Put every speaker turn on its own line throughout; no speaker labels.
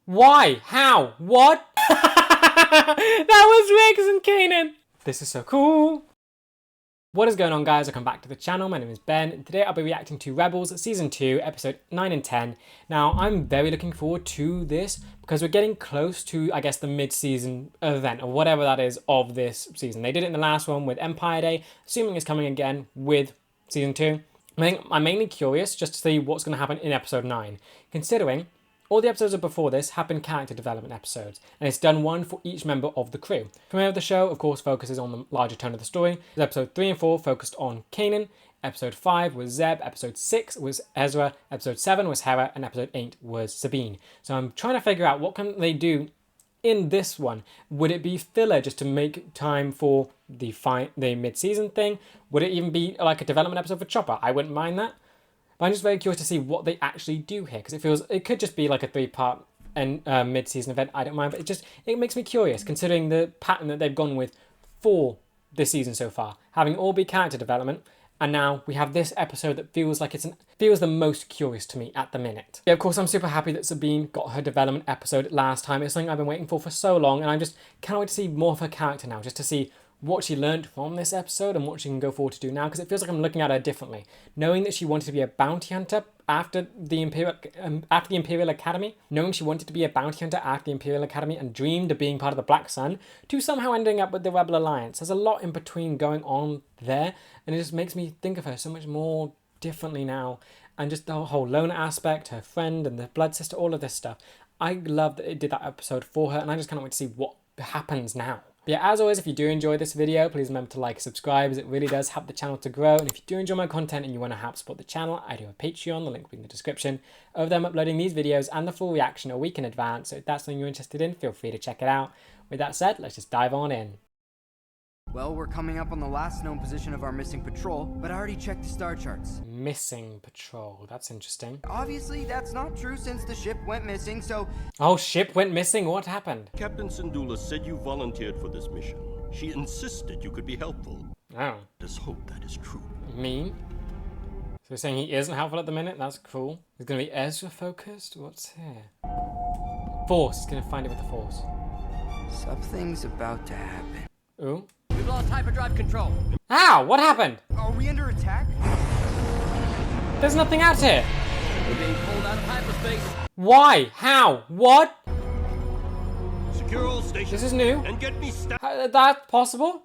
Why? How? What? That was Rex and Kanan. This is so cool. What is going on, guys? Welcome back to the channel. My name is Ben, and today I'll be reacting to Rebels Season 2, Episode 9 and 10. Now, I'm very looking forward to this because we're getting close to, I guess, the mid-season event, or whatever that is, of this season. They did it in the last one with Empire Day, assuming it's coming again with Season 2. I think I'm mainly curious just to see what's going to happen in Episode 9, considering all the episodes before this have been character development episodes, and it's done one for each member of the crew. The premiere of the show, of course, focuses on the larger tone of the story. Episode 3 and 4 focused on Kanan, Episode 5 was Zeb, Episode 6 was Ezra, Episode 7 was Hera, and Episode 8 was Sabine. So I'm trying to figure out what can they do in this one. Would it be filler just to make time for the mid-season thing? Would it even be like a development episode for Chopper? I wouldn't mind that. But I'm just very curious to see what they actually do here, because it could just be like a 3-part and mid-season event. I don't mind, but it makes me curious considering the pattern that they've gone with for this season so far, having all be character development, and now we have this episode that feels like feels the most curious to me at the minute. Yeah, of course, I'm super happy that Sabine got her development episode last time. It's something I've been waiting for so long, and I just can't wait to see more of her character now, just to see what she learned from this episode and what she can go forward to do now, because it feels like I'm looking at her differently. Knowing that she wanted to be a bounty hunter after the Imperial Academy, knowing she wanted to be a bounty hunter after the Imperial Academy and dreamed of being part of the Black Sun, to somehow ending up with the Rebel Alliance. There's a lot in between going on there, and it just makes me think of her so much more differently now. And just the whole loner aspect, her friend and the blood sister, all of this stuff. I love that it did that episode for her, and I just can't wait to see what happens now. But yeah, as always, if you do enjoy this video, please remember to like and subscribe, as it really does help the channel to grow. And if you do enjoy my content and you want to help support the channel, I do have a Patreon, the link will be in the description. Over there, I'm uploading these videos and the full reaction a week in advance, so if that's something you're interested in, feel free to check it out. With that said, let's just dive on in.
Well, we're coming up on the last known position of our missing patrol, but I already checked the star charts.
Missing patrol, that's interesting.
Obviously, that's not true since the ship went missing, so...
Oh, ship went missing? What happened?
Captain Syndulla said you volunteered for this mission. She insisted you could be helpful.
Oh.
Let's hope that is true.
Mean? So you're saying he isn't helpful at the minute? That's cool. He's gonna be Ezra focused? What's here? Force, he's gonna find it with the Force.
Something's about to happen.
Ooh.
We've lost hyperdrive control.
Ow! What happened?
Are we under attack?
There's nothing out here.
We're being pulled out of hyperspace.
Why? How? What?
Secure all stations.
This is new.
And get me
That's possible?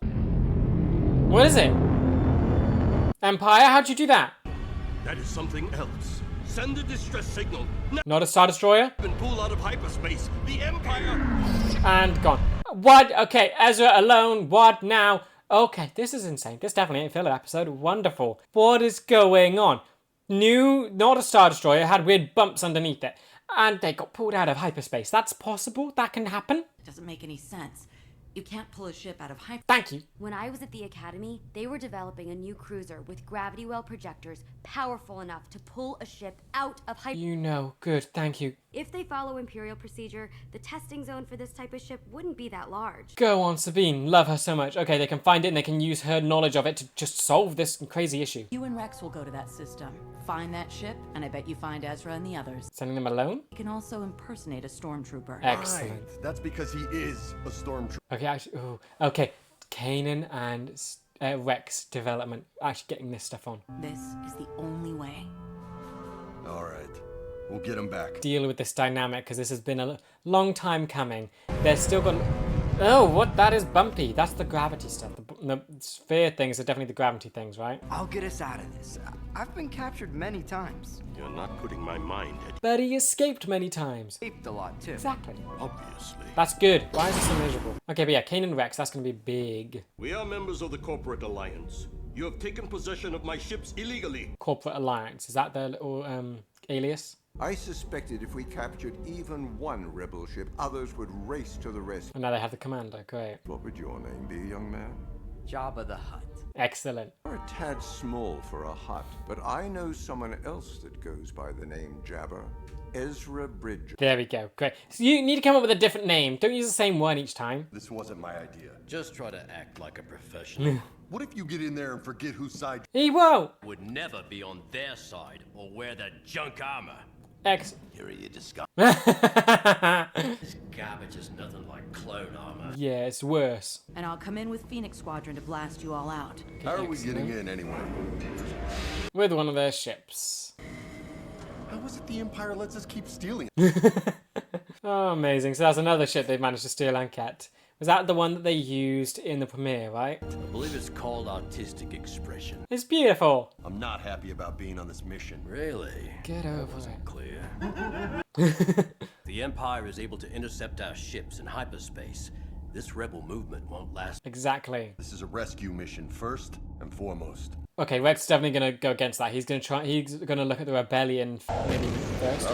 What is it? Empire? How'd you do that?
That is something else. Send a distress signal. Now
Not a Star Destroyer?
and pull out of hyperspace. The Empire.
And gone. What? Okay, Ezra alone. What now? Okay, this is insane. This definitely ain't a filler episode. Wonderful. What is going on? New, not a Star Destroyer, had weird bumps underneath it. And they got pulled out of hyperspace. That's possible? That can happen?
It doesn't make any sense. You can't pull a ship out of hyper.
Thank you.
When I was at the academy, they were developing a new cruiser with gravity well projectors powerful enough to pull a ship out of hyper.
You know. Good. Thank you.
If they follow Imperial procedure, the testing zone for this type of ship wouldn't be that large.
Go on, Sabine. Love her so much. Okay, they can find it and they can use her knowledge of it to just solve this crazy issue.
You and Rex will go to that system, find that ship, and I bet you find Ezra and the others.
Sending them alone?
You can also impersonate a stormtrooper.
Excellent.
Right. That's because he is a stormtrooper.
Okay, actually, ooh, okay. Kanan and Rex development. Actually getting this stuff on.
This is the only way.
All right. We'll get him back.
Deal with this dynamic, because this has been a long time coming. They're still got... Oh, what? That is bumpy. That's the gravity stuff. The sphere things are definitely the gravity things, right?
I'll get us out of this. I've been captured many times.
You're not putting my mind at
But he escaped many times.
Escaped a lot, too.
Exactly.
obviously.
That's good. Why is this so miserable? Okay, but yeah, Kanan and Rex, that's going to be big.
We are members of the Corporate Alliance. You have taken possession of my ships illegally.
Corporate Alliance. Is that their little alias?
I suspected if we captured even one rebel ship, others would race to the rescue.
And now they have the commander. Great.
What would your name be, young man?
Jabba the Hutt.
Excellent.
You're a tad small for a hut, but I know someone else that goes by the name Jabba. Ezra Bridger.
There we go. Great. So you need to come up with a different name. Don't use the same one each time.
This wasn't my idea.
Just try to act like a professional.
What if you get in there and forget whose side?
He won't.
Would never be on their side or wear their junk armor. Here are your disguise.
Yeah,
This garbage is nothing like clone armor.
it's worse.
And I'll come in with Phoenix Squadron to blast you all out.
How are we getting in anyway?
With one of their ships.
How is it the Empire lets us keep stealing?
Oh, amazing. So that's another ship they've managed to steal and get. Was that the one that they used in the premiere, right?
I believe it's called artistic expression.
It's beautiful.
I'm not happy about being on this mission.
Really?
Get over it.
Clear. The Empire is able to intercept our ships in hyperspace. This rebel movement won't last.
Exactly.
This is a rescue mission first and foremost.
Okay, Rex is definitely gonna go against that. He's gonna look at the rebellion maybe first.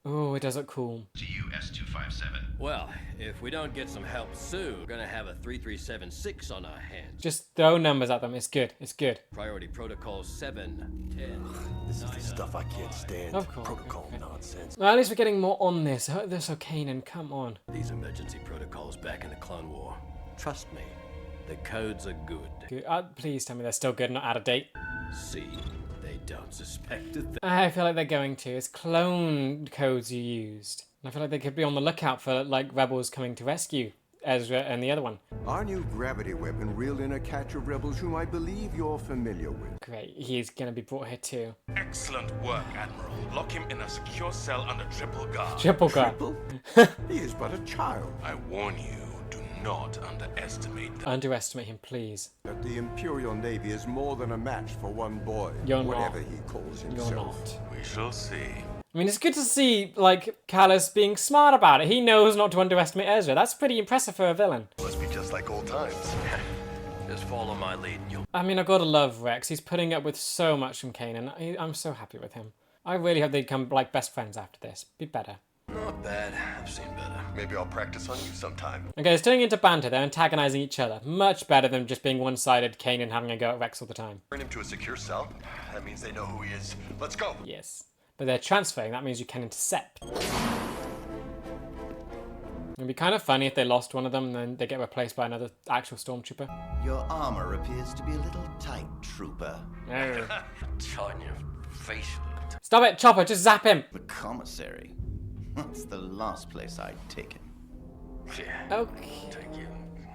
Oh, it does look cool.
GUS-257.
Well, if we don't get some help soon, we're gonna have a 3376 on our hands.
Just throw numbers at them. It's good. It's good.
Priority protocol 7, 10.
This is the stuff I can't stand.
Of course.
Protocol nonsense.
Well, at least we're getting more on this. This Kanan, come on.
These emergency protocols back in the Clone War. Trust me, the codes are good.
Good. Please tell me they're still good, not out of date.
See, they don't suspect a thing.
I feel like they're going to. It's clone codes you used. And I feel like they could be on the lookout for like rebels coming to rescue Ezra and the other one.
Our new gravity weapon reeled in a catch of rebels whom I believe you're familiar with.
Great, he's gonna be brought here too.
Excellent work, Admiral. Lock him in a secure cell under triple guard.
Triple guard.
He is but a child.
I warn you, do not underestimate them.
Underestimate him, please.
That the Imperial Navy is more than a match for one boy,
You're not.
whatever he calls
You're
himself.
not.
We shall see.
I mean, it's good to see, like, Callus being smart about it. He knows not to underestimate Ezra. That's pretty impressive for a villain.
Must be just like old times.
Just follow my lead and you'll...
I mean, I've got to love Rex. He's putting up with so much from Kanan. I'm so happy with him. I really hope they become, like, best friends after this. Be better.
Not bad. I've seen better.
Maybe I'll practice on you sometime.
Okay, it's turning into banter. They're antagonizing each other. Much better than just being one-sided, Kanan having a go at Rex all the time.
Bring him to a secure cell. That means they know who he is. Let's go.
Yes. But they're transferring. That means you can intercept. It'd be kind of funny if they lost one of them and then they get replaced by another actual stormtrooper.
Your armor appears to be a little tight, trooper.
On your face.
Stop it, Chopper. Just zap him.
The commissary. That's the last place I'd take him.
Yeah.
Okay.
Thank you.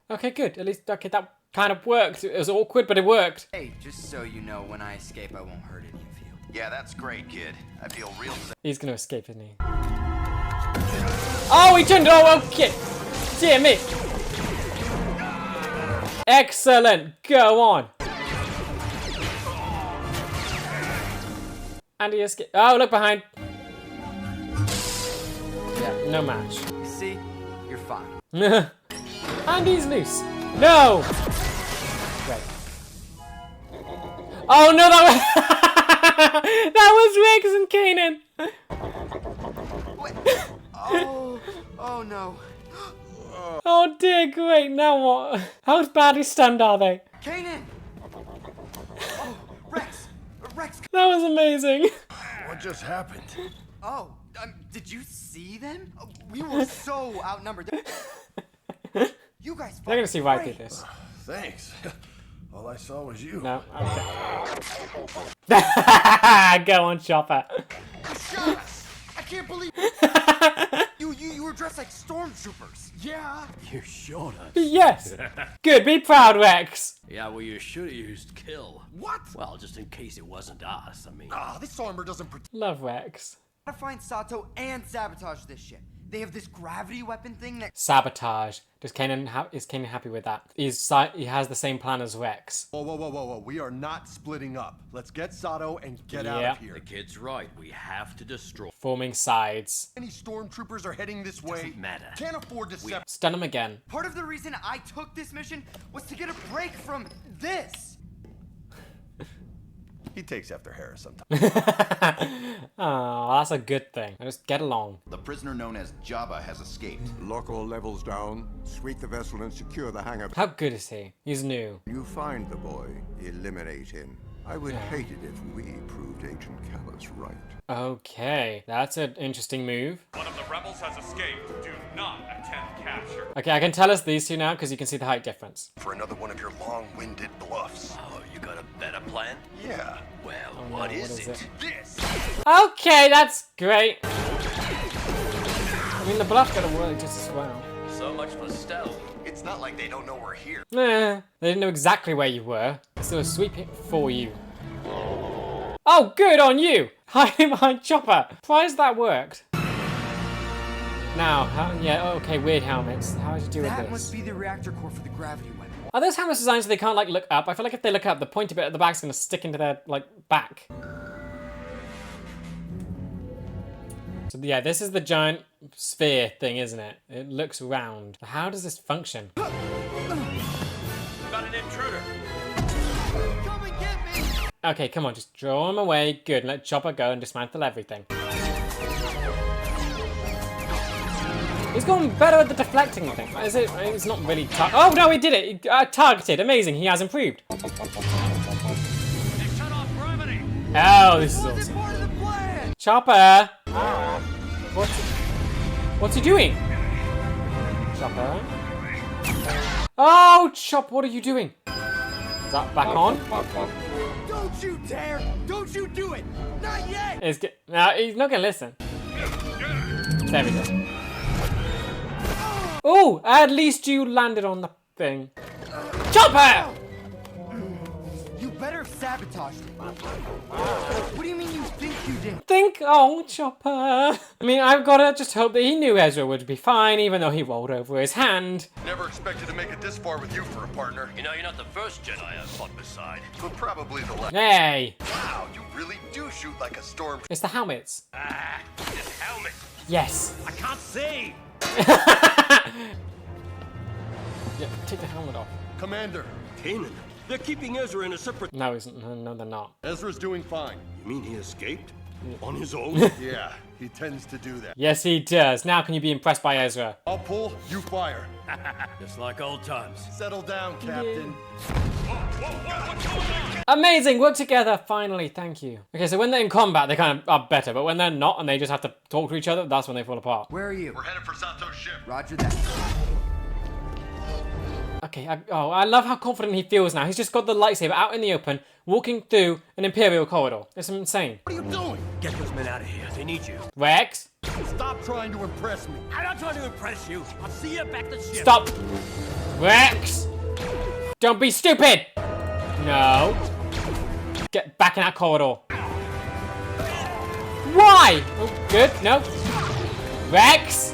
Okay, good. At least, okay, that kind of worked. It was awkward, but it worked.
Hey, just so you know, when I escape, I won't hurt any of you.
Yeah, that's great, kid. I feel real safe.
He's gonna escape, isn't he? Oh, he turned. Oh, okay. Dear me. Excellent. Go on. And he escaped. Oh, look behind. Yeah, no match.
You see? You're fine.
And he's loose. No. Right. Oh no, that was that was Riggs and Kanan.
Wait. Oh no.
Oh dear, great. Now what? How badly stunned are they?
Kanan! Oh, Rex! Rex!
That was amazing.
What just happened?
Oh, did you see them? We were so outnumbered. You guys
They're gonna see why I
great.
did this.
Thanks. All I saw was you.
No, okay. Go on, Chopper.
You shot us! I can't believe you were dressed like stormtroopers. Yeah.
You shot us.
Yes. Good. Be proud, Rex.
Yeah, well, you should have used kill.
What?
Well, just in case it wasn't us. I mean...
Ah, this armor doesn't protect.
Love Rex.
Gotta find Sato and sabotage this ship. They have this gravity weapon thing that.
Sabotage. Is Kanan happy with that? He has the same plan as Rex.
Whoa. We are not splitting up. Let's get Sato and get out
Yeah.
of here.
The kid's right. We have to destroy...
Forming sides.
Any stormtroopers are heading this way.
Doesn't matter.
Can't afford to separate.
Stun him again.
Part of the reason I took this mission was to get a break from this.
He takes after Harris sometimes.
Oh, that's a good thing. Just get along.
The prisoner known as Jabba has escaped.
Lock all levels down, sweep the vessel and secure the hangar.
How good is he? He's new.
You find the boy, eliminate him. I would hate it if we proved Agent Callus right.
Okay, that's an interesting move.
One of the rebels has escaped. Do not attempt capture.
Okay, I can tell us these two now because you can see the height difference.
For another one of your long-winded bluffs.
Oh, you got a better plan?
Yeah.
Well,
no,
what is it?
This.
Okay, that's great. I mean, the bluff's gonna work just as well.
So much for stealth.
It's not like they don't know we're here.
Nah, they didn't know exactly where you were. They were sweeping for you. Oh, good on you! Hiding behind Chopper. Surprised that worked. Now, okay, weird helmets. How did you do with
That
this?
must be the reactor core for the gravity weapon.
Are those helmets designed so they can't like look up? I feel like if they look up, the pointy bit at the back's gonna stick into their like back. So yeah, this is the giant sphere thing, isn't it? It looks round. How does this function?
Got an intruder.
Come and get me!
Okay, come on, just draw him away. Good, let Chopper go and dismantle everything. He's gotten better at the deflecting thing. Is it? It's not really oh no, he did it! Targeted, amazing, he has improved.
They shut off gravity.
Oh, this is awesome.
Part of the plan!
Chopper! What's he doing? Chopper? Oh, Chop, what are you doing? Is that back on?
Don't you dare! Don't you do it! Not yet!
No, he's not gonna listen. There we go. Oh, at least you landed on the thing. Chopper!
You better sabotage me. What do you mean you think you did?
Oh, Chopper. I mean, I've gotta just hope that he knew Ezra would be fine, even though he rolled over his hand.
Never expected to make it this far with you for a partner.
You know, you're not the first Jedi I've fought beside.
But probably the last.
Hey!
Wow, you really do shoot like a storm.
It's the helmets.
This helmet.
Yes.
I can't see.
Yeah, take the helmet off.
Commander,
Kanan, they're keeping Ezra in a separate...
No, no, they're not.
Ezra's doing fine.
You mean he escaped? On his own?
Yeah, he tends to do that.
Yes, he does. Now can you be impressed by Ezra?
I'll pull, you fire.
Just like old times.
Settle down, Captain.
What's going on?
Amazing, work together, finally, thank you. Okay, so when they're in combat, they kind of are better, but when they're not and they just have to talk to each other, that's when they fall apart.
Where are you?
We're headed for Sato's ship.
Roger that.
Okay, I love how confident he feels now. He's just got the lightsaber out in the open, walking through an Imperial corridor. It's insane.
What are you doing?
Get those men out of here. They need you.
Rex,
Stop trying to impress me.
I'm not trying to impress you. I'll see you back at the ship.
stop. Rex, don't be stupid. No. Get back in that corridor. Why? Oh, good, no. Rex,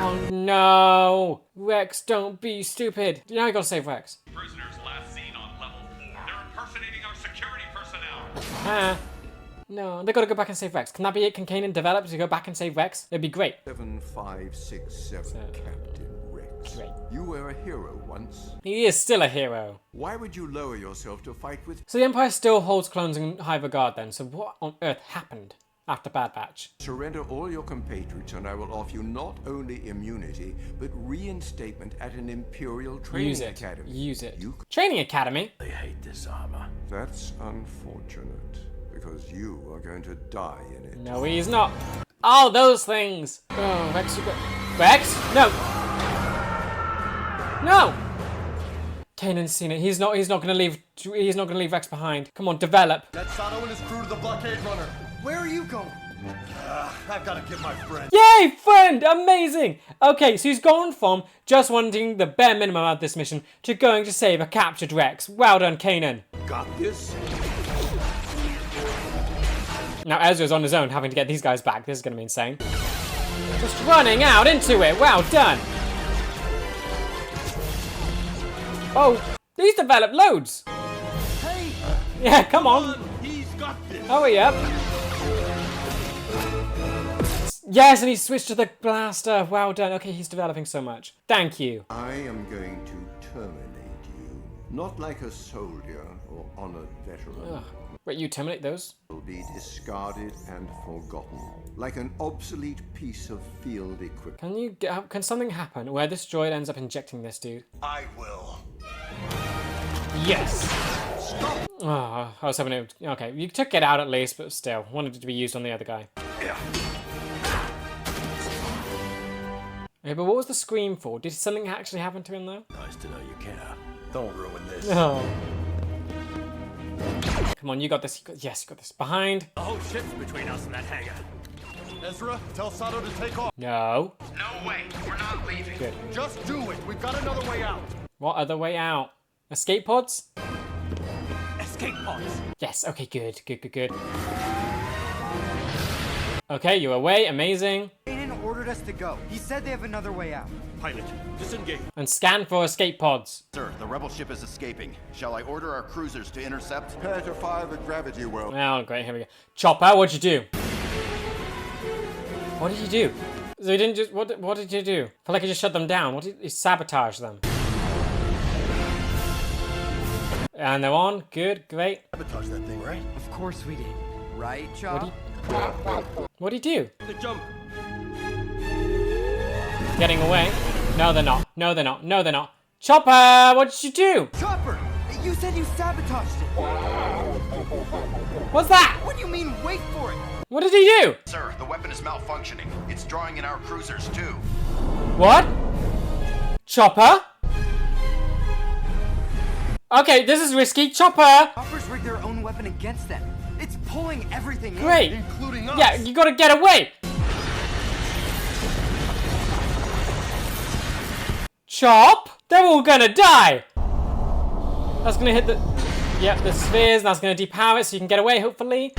oh no. Rex, don't be stupid. Now I gotta save Rex.
Prisoners last seen on level 4. They're impersonating our security personnel.
No, they gotta go back and save Rex. Can that be it? Can Kanan develop to go back and save Rex? It'd be great.
7567, Captain Rex.
Great.
You were a hero once.
He is still a hero.
Why would you lower yourself to fight with?
So the Empire still holds clones in high regard then. So what on earth happened after Bad Batch?
Surrender all your compatriots and I will offer you not only immunity, but reinstatement at an Imperial training academy.
Use it.
You...
Training academy?
They hate this armor.
That's unfortunate, because you are going to die in it.
No, he's not. Oh, those things. Oh, Rex, you got... Rex? No. No. Kanan's seen it. He's not gonna leave Rex behind. Come on, develop.
Get Sato and his crew to the blockade runner.
Where are you going?
I've got to get my friend.
Yay, friend! Amazing! Okay, so he's gone from just wanting the bare minimum out of this mission to going to save a captured Rex. Well done, Kanan.
Got this?
Now Ezra's on his own having to get these guys back. This is going to be insane. Just running out into it. Well done. Oh, he's developed loads.
Hey!
Yeah, come on.
He's got this.
Hurry up. Yes, and he switched to the blaster. Well done. Okay, he's developing so much. Thank you.
I am going to terminate you, not like a soldier or honored veteran.
Ugh. Wait, you terminate those?
Will be discarded and forgotten, like an obsolete piece of field equipment.
Can something happen where this droid ends up injecting this dude?
I will.
Yes. Oh, I was hoping it would, okay, you took it out at least, but still, wanted it to be used on the other guy.
Yeah.
Okay, but what was the scream for? Did something actually happen to him though?
Nice to know you care.
Don't ruin this.
Oh. Come on, you got this. Yes, you got this. Behind.
The whole ship's between us and that hangar.
Ezra, tell Sato to take off.
No.
No way. We're not leaving.
Good.
Just do it. We've got another way out.
What other way out? Escape pods?
Escape pods.
Yes, okay, good, good, good, good. Okay, you're away, amazing.
Kanan ordered us to go. He said they have another way out.
Pilot, disengage.
And scan for escape pods.
Sir, the rebel ship is escaping. Shall I order our cruisers to intercept?
Prepare to fire the gravity well.
Oh, great, here we go. Chopper, what'd you do? What did you do? So he didn't just, what did you do? I feel like he just shut them down. What did he sabotage them? And they're on, good, great.
Sabotage that thing, right?
Of course we did. Right, Chop?
What'd he do?
The jump.
Getting away? No, they're not. No, they're not. No, they're not. Chopper, what did you do?
Chopper! You said you sabotaged it.
What's that?
What do you mean, wait for it?
What did he do?
Sir, the weapon is malfunctioning. It's drawing in our cruisers, too.
What? Chopper? Okay, this is risky. Chopper!
Chopper's rigged their own weapon against them. It's pulling everything in.
Great.
Including us.
Yeah, you gotta get away! Chop! They're all gonna die! That's gonna hit the... Yep, the spheres. That's gonna depower it so you can get away, hopefully.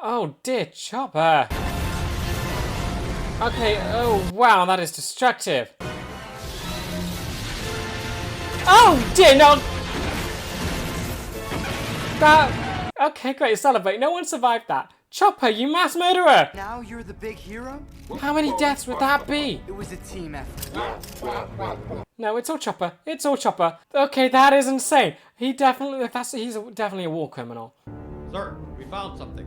Oh dear, Chopper. Okay, oh wow, that is destructive. Oh dear, no! That... Okay, great, celebrate. No one survived that. Chopper, you mass murderer!
Now you're the big hero?
How many deaths would that be?
It was a team effort.
No, it's all Chopper. It's all Chopper. Okay, that is insane. He's definitely a war criminal.
Sir, we found something.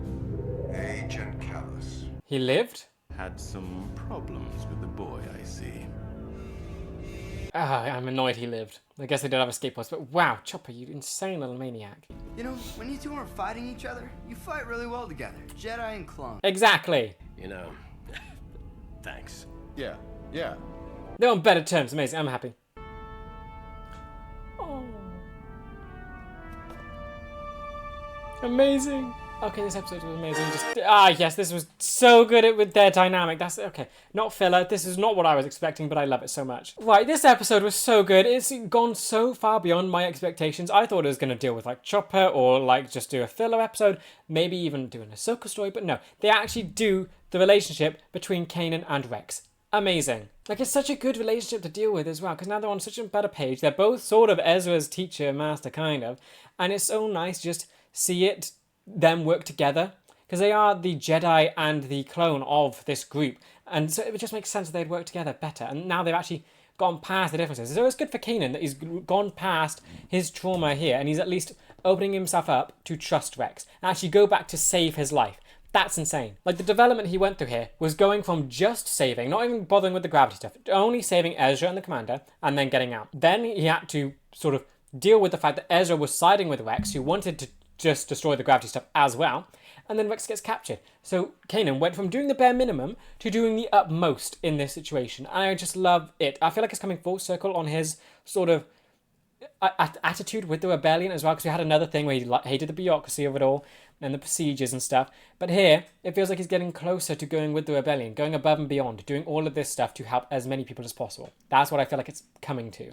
Agent Callus.
He lived?
Had some problems with the boy, I see.
Ah, I'm annoyed he lived. I guess they don't have escape pods, but wow, Chopper, you insane little maniac.
You know, when you two aren't fighting each other, you fight really well together. Jedi and clone.
Exactly.
You know, thanks.
Yeah, yeah.
They're on better terms. Amazing. I'm happy. Oh. Amazing. Okay, this episode was amazing. Yes, this was so good with their dynamic. That's okay. Not filler. This is not what I was expecting, but I love it so much. Right, this episode was so good. It's gone so far beyond my expectations. I thought it was going to deal with like Chopper or like just do a filler episode, maybe even do an Ahsoka story, but no. They actually do the relationship between Kanan and Rex. Amazing. Like, it's such a good relationship to deal with as well, because now they're on such a better page. They're both sort of Ezra's teacher, master, kind of, and it's so nice just see it them work together, because they are the Jedi and the clone of this group, and so it just makes sense that they'd work together better, and now they've actually gone past the differences. So it's good for Kanan that he's gone past his trauma here, and he's at least opening himself up to trust Rex, and actually go back to save his life. That's insane. Like, the development he went through here was going from just saving, not even bothering with the gravity stuff, only saving Ezra and the commander, and then getting out. Then he had to sort of deal with the fact that Ezra was siding with Rex, who wanted to just destroy the gravity stuff as well, and then Rex gets captured. So Kanan went from doing the bare minimum to doing the utmost in this situation, and I just love it. I feel like it's coming full circle on his sort of attitude with the rebellion as well, because we had another thing where he hated the bureaucracy of it all and the procedures and stuff, but here it feels like he's getting closer to going with the rebellion, going above and beyond, doing all of this stuff to help as many people as possible. That's what I feel like it's coming to.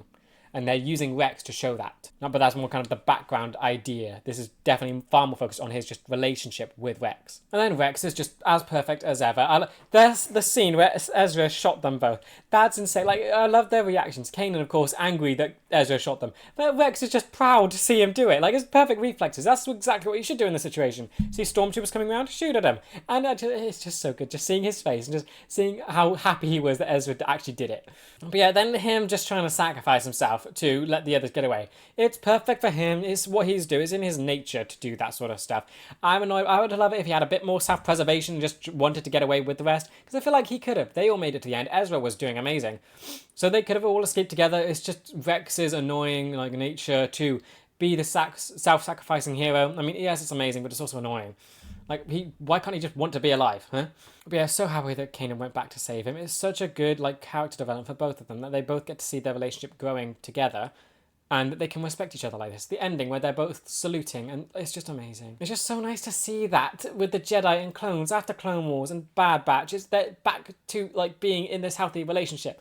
And they're using Rex to show that. But that's more kind of the background idea. This is definitely far more focused on his just relationship with Rex. And then Rex is just as perfect as ever. There's the scene where Ezra shot them both. That's insane. Like, I love their reactions. Kanan, of course, angry that Ezra shot them. But Rex is just proud to see him do it. Like, it's perfect reflexes. That's exactly what you should do in this situation. See stormtroopers coming around, shoot at him. And it's just so good. Just seeing his face and just seeing how happy he was that Ezra actually did it. But yeah, then him just trying to sacrifice himself. stuff to let the others get away. It's perfect for him. It's what he's doing. It's in his nature to do that sort of stuff. I'm annoyed. I would love it if he had a bit more self-preservation and just wanted to get away with the rest, because I feel like he could have. They all made it to the end. Ezra was doing amazing. So they could have all escaped together. It's just Rex's annoying like nature to be the self-sacrificing hero. I mean, yes, it's amazing, but it's also annoying. Like, why can't he just want to be alive, huh? But yeah, so happy that Kanan went back to save him. It's such a good, like, character development for both of them, that they both get to see their relationship growing together, and that they can respect each other like this. The ending where they're both saluting, and it's just amazing. It's just so nice to see that with the Jedi and clones after Clone Wars and Bad Batch. They're back to, like, being in this healthy relationship.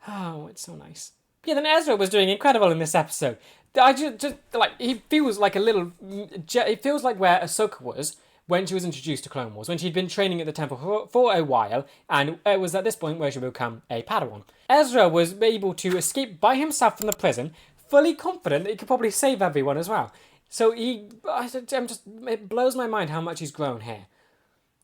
Oh, it's so nice. Yeah, then Ezra was doing incredible in this episode. I just like, he feels like a little... It feels like where Ahsoka was when she was introduced to Clone Wars, when she'd been training at the temple for a while, and it was at this point where she would become a Padawan. Ezra was able to escape by himself from the prison, fully confident that he could probably save everyone as well. So it blows my mind how much he's grown here.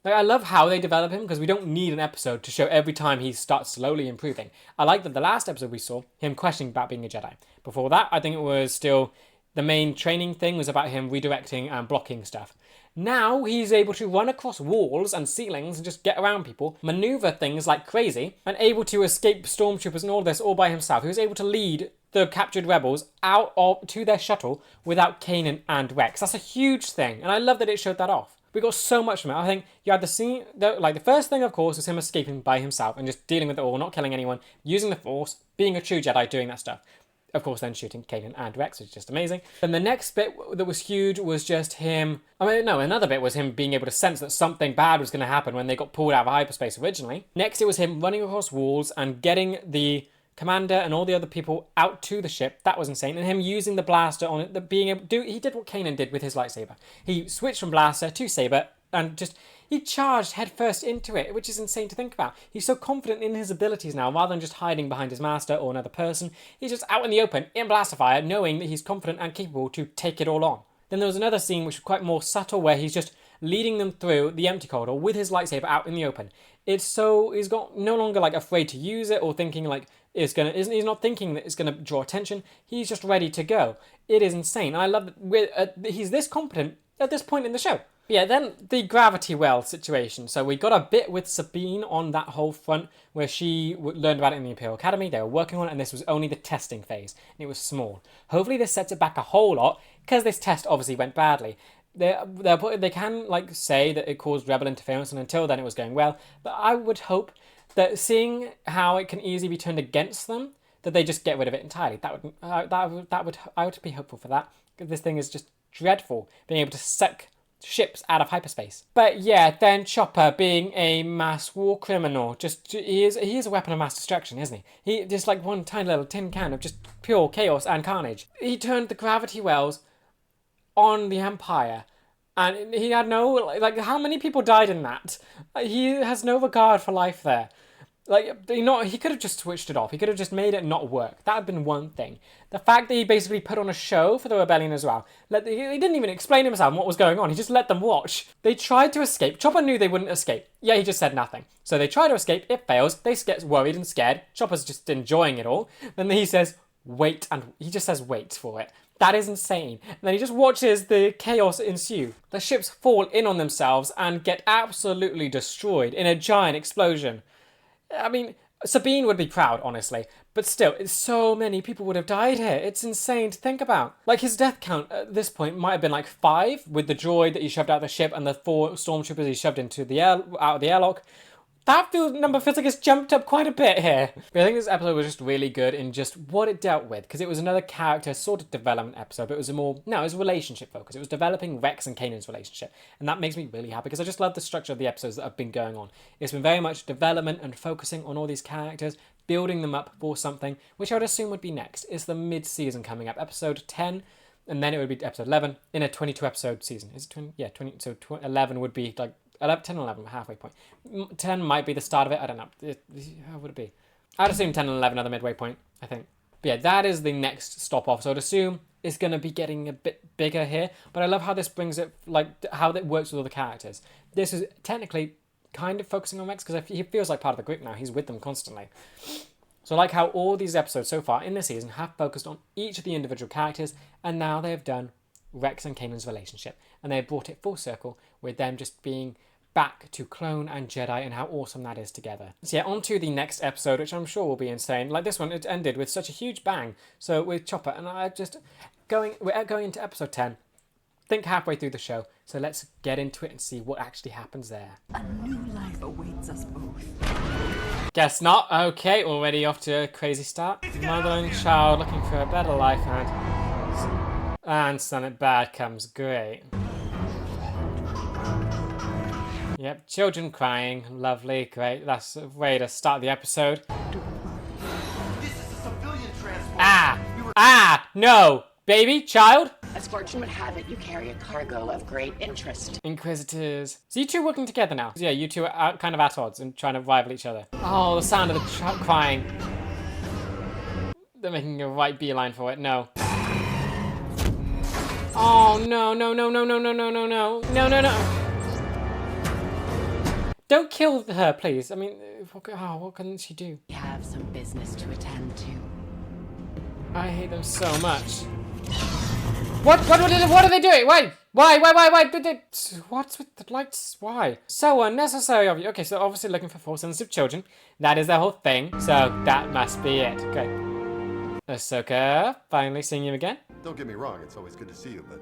Like, I love how they develop him, because we don't need an episode to show every time he starts slowly improving. I like that the last episode we saw, him questioning about being a Jedi. Before that, I think it was still the main training thing was about him redirecting and blocking stuff. Now he's able to run across walls and ceilings and just get around people, maneuver things like crazy, and able to escape stormtroopers and all this all by himself. He was able to lead the captured rebels to their shuttle without Kanan and Rex. That's a huge thing, and I love that it showed that off. We got so much from it. I think you had the scene, the first thing, of course, was him escaping by himself and just dealing with it all, not killing anyone, using the Force, being a true Jedi, doing that stuff. Of course, then shooting Kanan and Rex, which is just amazing. Then the next bit that was huge was just him... another bit was him being able to sense that something bad was going to happen when they got pulled out of hyperspace originally. Next, it was him running across walls and getting the commander and all the other people out to the ship. That was insane. And him using the blaster on it, he did what Kanan did with his lightsaber. He switched from blaster to saber and he charged headfirst into it, which is insane to think about. He's so confident in his abilities now, rather than just hiding behind his master or another person. He's just out in the open, in blaster fire, knowing that he's confident and capable to take it all on. Then there was another scene which was quite more subtle, where he's just leading them through the empty corridor with his lightsaber out in the open. He's got no longer like afraid to use it or thinking like he's not thinking that it's gonna draw attention. He's just ready to go. It is insane. And I love that he's this competent at this point in the show. Yeah, then the gravity well situation. So we got a bit with Sabine on that whole front, where she learned about it in the Imperial Academy. They were working on it, and this was only the testing phase, and it was small. Hopefully this sets it back a whole lot, because this test obviously went badly. They can like say that it caused rebel interference, and until then it was going well. But I would hope that, seeing how it can easily be turned against them, that they just get rid of it entirely. I would be hopeful for that. This thing is just dreadful, being able to suck ships out of hyperspace. But yeah, then Chopper, being a mass war criminal, he is a weapon of mass destruction, isn't he? He just like one tiny little tin can of just pure chaos and carnage. He turned the gravity wells on the Empire, and he had no, like, how many people died in that? He has no regard for life there. Like, he could have just switched it off. He could have just made it not work. That would have been one thing. The fact that he basically put on a show for the rebellion as well. He didn't even explain himself what was going on. He just let them watch. They tried to escape. Chopper knew they wouldn't escape. Yeah, he just said nothing. So they try to escape. It fails. They get worried and scared. Chopper's just enjoying it all. Then he says, wait, and he just says wait for it. That is insane. And then he just watches the chaos ensue. The ships fall in on themselves and get absolutely destroyed in a giant explosion. I mean, Sabine would be proud, honestly. But still, so many people would have died here. It's insane to think about. Like, his death count at this point might have been like 5, with the droid that he shoved out of the ship and the 4 stormtroopers he shoved into out of the airlock. That number feels like it's jumped up quite a bit here. But I think this episode was just really good in just what it dealt with, because it was another character sort of development episode, but it was it was relationship focused. It was developing Rex and Kanan's relationship, and that makes me really happy, because I just love the structure of the episodes that have been going on. It's been very much development and focusing on all these characters, building them up for something, which I would assume would be next. It's the mid-season coming up, episode 10, and then it would be episode 11 in a 22 episode season. Is it 20? Yeah, 20. So 11 would be like 10 and 11, halfway point. 10 might be the start of it, I don't know. How would it be? I'd assume 10 and 11 are the midway point, I think. But yeah, that is the next stop off. So I'd assume it's going to be getting a bit bigger here. But I love how this brings it, like, how it works with all the characters. This is technically kind of focusing on Rex, because he feels like part of the group now. He's with them constantly. So I like how all these episodes so far in the season have focused on each of the individual characters, and now they have done Rex and Kanan's relationship, and they have brought it full circle with them just being back to clone and Jedi and how awesome that is together. So yeah, on to the next episode, which I'm sure will be insane. Like this one, it ended with such a huge bang. So with Chopper, and we're going into episode 10. Think halfway through the show, so let's get into it and see what actually happens there.
A new life awaits us both.
Guess not. Okay, already off to a crazy start. Mother and child looking for a better life, and something bad comes. Great. Yep, children crying. Lovely, great. That's a way to start the episode.
This is a civilian transport.
No! Baby? Child?
As fortune would have it, you carry a cargo of great interest.
Inquisitors. So you two working together now? Yeah, you two are kind of at odds and trying to rival each other. Oh, the sound of the child crying. They're making a right beeline for it. No. Oh, no. No. Don't kill her, please. I mean, what can she do?
We have some business to attend to.
I hate them so much. What are they doing? Why? What's with the lights? Why? So unnecessary of you. Okay, so obviously looking for force sensitive children. That is their whole thing. So that must be it. Okay. AHSOKA, finally seeing you again.
Don't get me wrong, it's always good to see you, but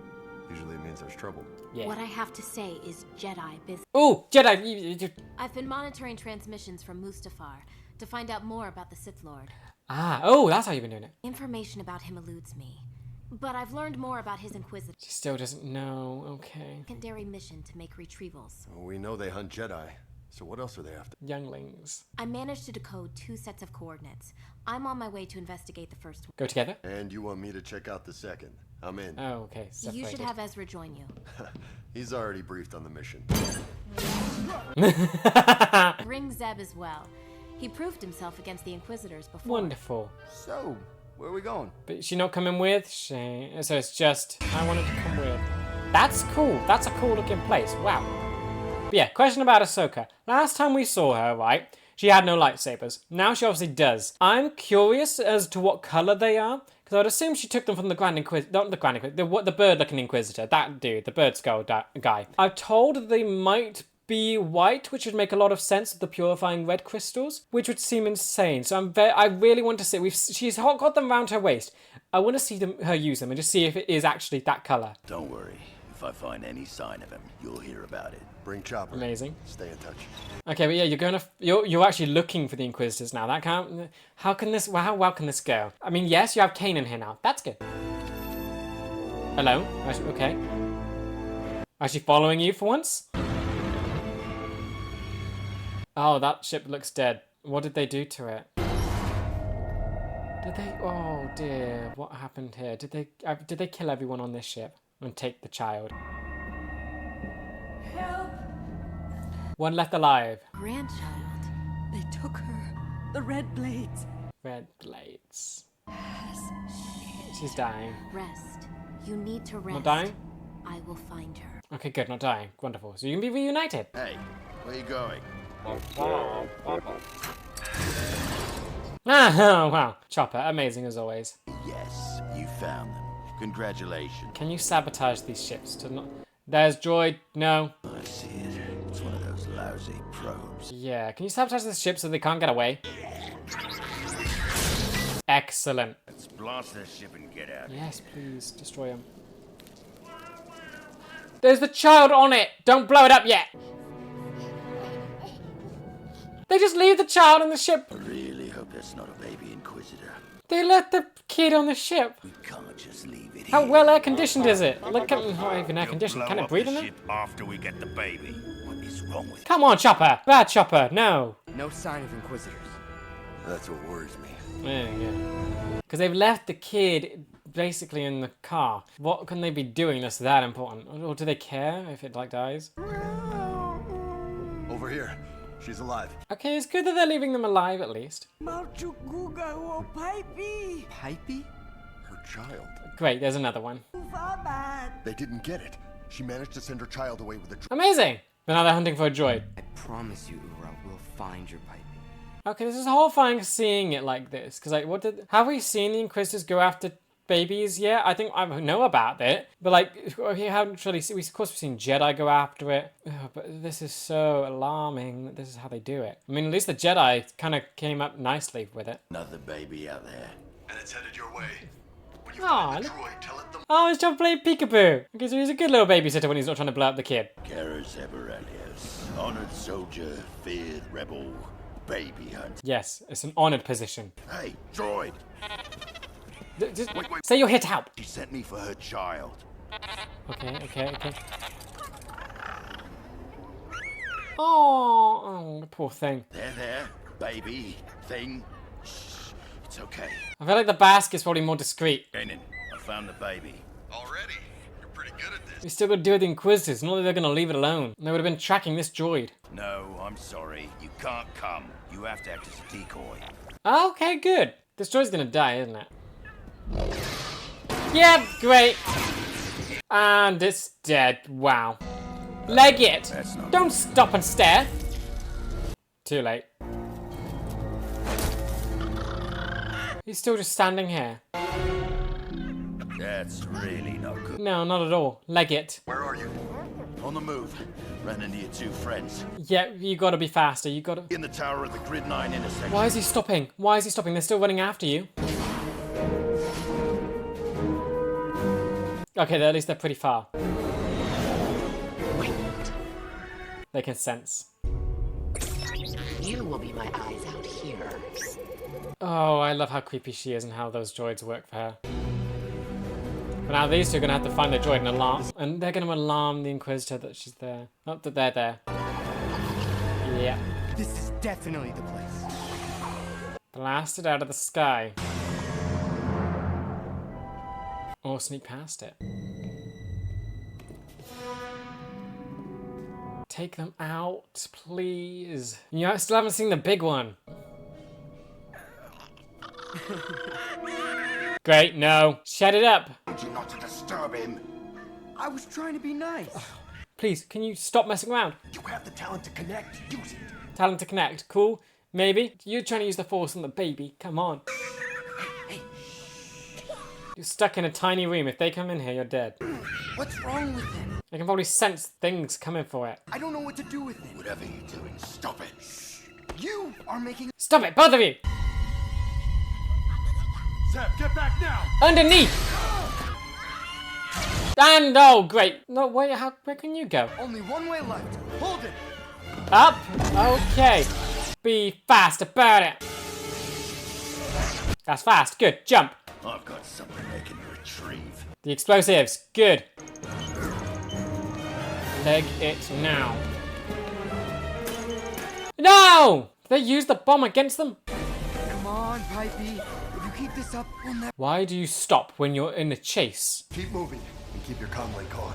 usually it means there's trouble.
Yeah.
What I have to say is Jedi business.
Ooh, Jedi.
I've been monitoring transmissions from Mustafar to find out more about the Sith Lord.
Oh, that's how you've been doing it.
Information about him eludes me, but I've learned more about his Inquisitors.
She still doesn't know. Okay.
Secondary mission to make retrievals.
Well, we know they hunt Jedi, so what else are they after?
Younglings.
I managed to decode 2 sets of coordinates. I'm on my way to investigate the first one.
Go together?
And you want me to check out the second? I'm in.
Oh, okay. Separated.
You should have Ezra join you.
He's already briefed on the mission.
Bring Zeb as well. He proved himself against the Inquisitors before.
Wonderful.
So, where are we going?
But is she not coming with? So it's just, I wanted to come with. That's cool. That's a cool looking place. Wow. But yeah, question about AHSOKA. Last time we saw her, right, she had no lightsabers. Now she obviously does. I'm curious as to what color they are, because I'd assume she took them from the Grand Inquisitor, not the Grand Inquisitor, the bird-looking Inquisitor, that dude, the bird skull guy. I'm told they might be white, which would make a lot of sense with the purifying red crystals, which would seem insane. So I really want to see. She's got them around her waist. I want to see her use them and just see if it is actually that color.
Don't worry. If I find any sign of him, you'll hear about it.
Bring Chopper.
Amazing.
Stay in touch.
Okay, but yeah, you're actually looking for the Inquisitors now. That can't. How well can this go? I mean, yes, you have Kanan here now. That's good. Hello. Okay. Actually following you for once. Oh, that ship looks dead. What did they do to it? Did they? Oh dear, what happened here? Did they kill everyone on this ship and take the child?
Help!
One left alive.
Grandchild. They took her. The Red Blades.
Red Blades. She's dying.
Rest. You need to rest.
Not dying?
I will find her.
Okay, good, not dying. Wonderful. So you can be reunited.
Hey, where you going?
Ah, wow. Chopper, amazing as always.
Yes, you found them. Congratulations.
Can you sabotage these ships to not... There's droid. No.
I see it. It's one of those lousy probes.
Yeah, can you sabotage this ship so they can't get away? Excellent.
Let's blast this ship and get out.
Yes, please. Destroy them. There's the child on it! Don't blow it up yet! They just leave the child on the ship.
I really hope that's not a baby Inquisitor.
They let the kid on the ship.
We can't just leave it
How
here.
well air conditioned is it? Look at not even air conditioned. Can it breathe in it?
After we get the baby.
What is wrong with
Come on, Chopper. Bad Chopper. No.
No sign of Inquisitors.
That's what worries me.
Yeah. Because they've left the kid basically in the car. What can they be doing that's that important? Or do they care if it like dies?
Over here. She's alive.
Okay, it's good that they're leaving them alive at least.
Pipey?
Her child.
Great, there's another one.
They didn't get it. She managed to send her child away with a
Amazing! But now they're hunting for a droid.
I promise you, Ura, we'll find your Pipey.
Okay, this is horrifying seeing it like this. Because, like, have we seen the Inquisitors go after babies yet? I think I know about it. But, like, we haven't really seen, of course we've seen Jedi go after it. Oh, but this is so alarming that this is how they do it. I mean, at least the Jedi kind of came up nicely with it.
Another baby out there.
And it's headed your way. When you
Aw,
find the droid, tell it the...
Oh, he's trying to play peekaboo. Okay, so he's a good little babysitter when he's not trying to blow up the kid.
Garrus Eberalius, honored soldier, feared rebel, baby hunter.
Yes, it's an honored position.
Hey, droid!
Just say you're here to help.
She sent me for her child.
Okay. Oh, poor thing.
There, baby, thing. Shh, it's okay.
I feel like the basket's probably more discreet.
Kanan, I found the baby.
Already? You're pretty good at this.
We still got to deal with the Inquisitors. Not that they're going to leave it alone. They would have been tracking this droid.
No, I'm sorry. You can't come. You have to act as a decoy.
Okay, good. This droid's going to die, isn't it? Yeah, great. And it's dead. Wow. Leg it. Don't stop and stare. Too late. He's still just standing here.
That's really no good.
No, not at all. Leg it.
Where are you?
On the move. Ran into your two friends.
Yeah, you gotta be faster. You gotta...
In the tower at the Grid 9 intersection.
Why is he stopping? Why is he stopping? They're still running after you. Okay, at least they're pretty far.
Wait.
They can sense.
You will be my eyes out here.
Oh, I love how creepy she is and how those droids work for her. But now these two are going to have to find the droid and alarm. And they're going to alarm the Inquisitor that she's there. Not that they're there. Yeah.
This is definitely the place.
Blasted out of the sky. Or sneak past it. Take them out, please. You still haven't seen the big one. Great, no. Shut it up.
Told you not to disturb him.
I was trying to be nice.
Please, can you stop messing around?
You have the talent to connect. Use it.
Talent to connect. Cool. Maybe. You're trying to use the Force on the baby. Come on.
Hey.
You're stuck in a tiny room. If they come in here, you're dead.
What's wrong with him?
They can probably sense things coming for it.
I don't know what to do with him.
Whatever you're doing, stop it.
You are making...
Stop it, both of you!
Zeb, get back now!
Underneath! And, oh, great. No, wait, where can you go?
Only one way left. Hold it.
Up? Okay. Be fast about it. That's fast. Good. Jump.
I've got something they can retrieve.
The explosives. Good. Leg it now. No! They used the bomb against them?
Come on, Pipey. If you keep this up, we'll never...
Why do you stop when you're in a chase?
Keep moving and keep your comlink on.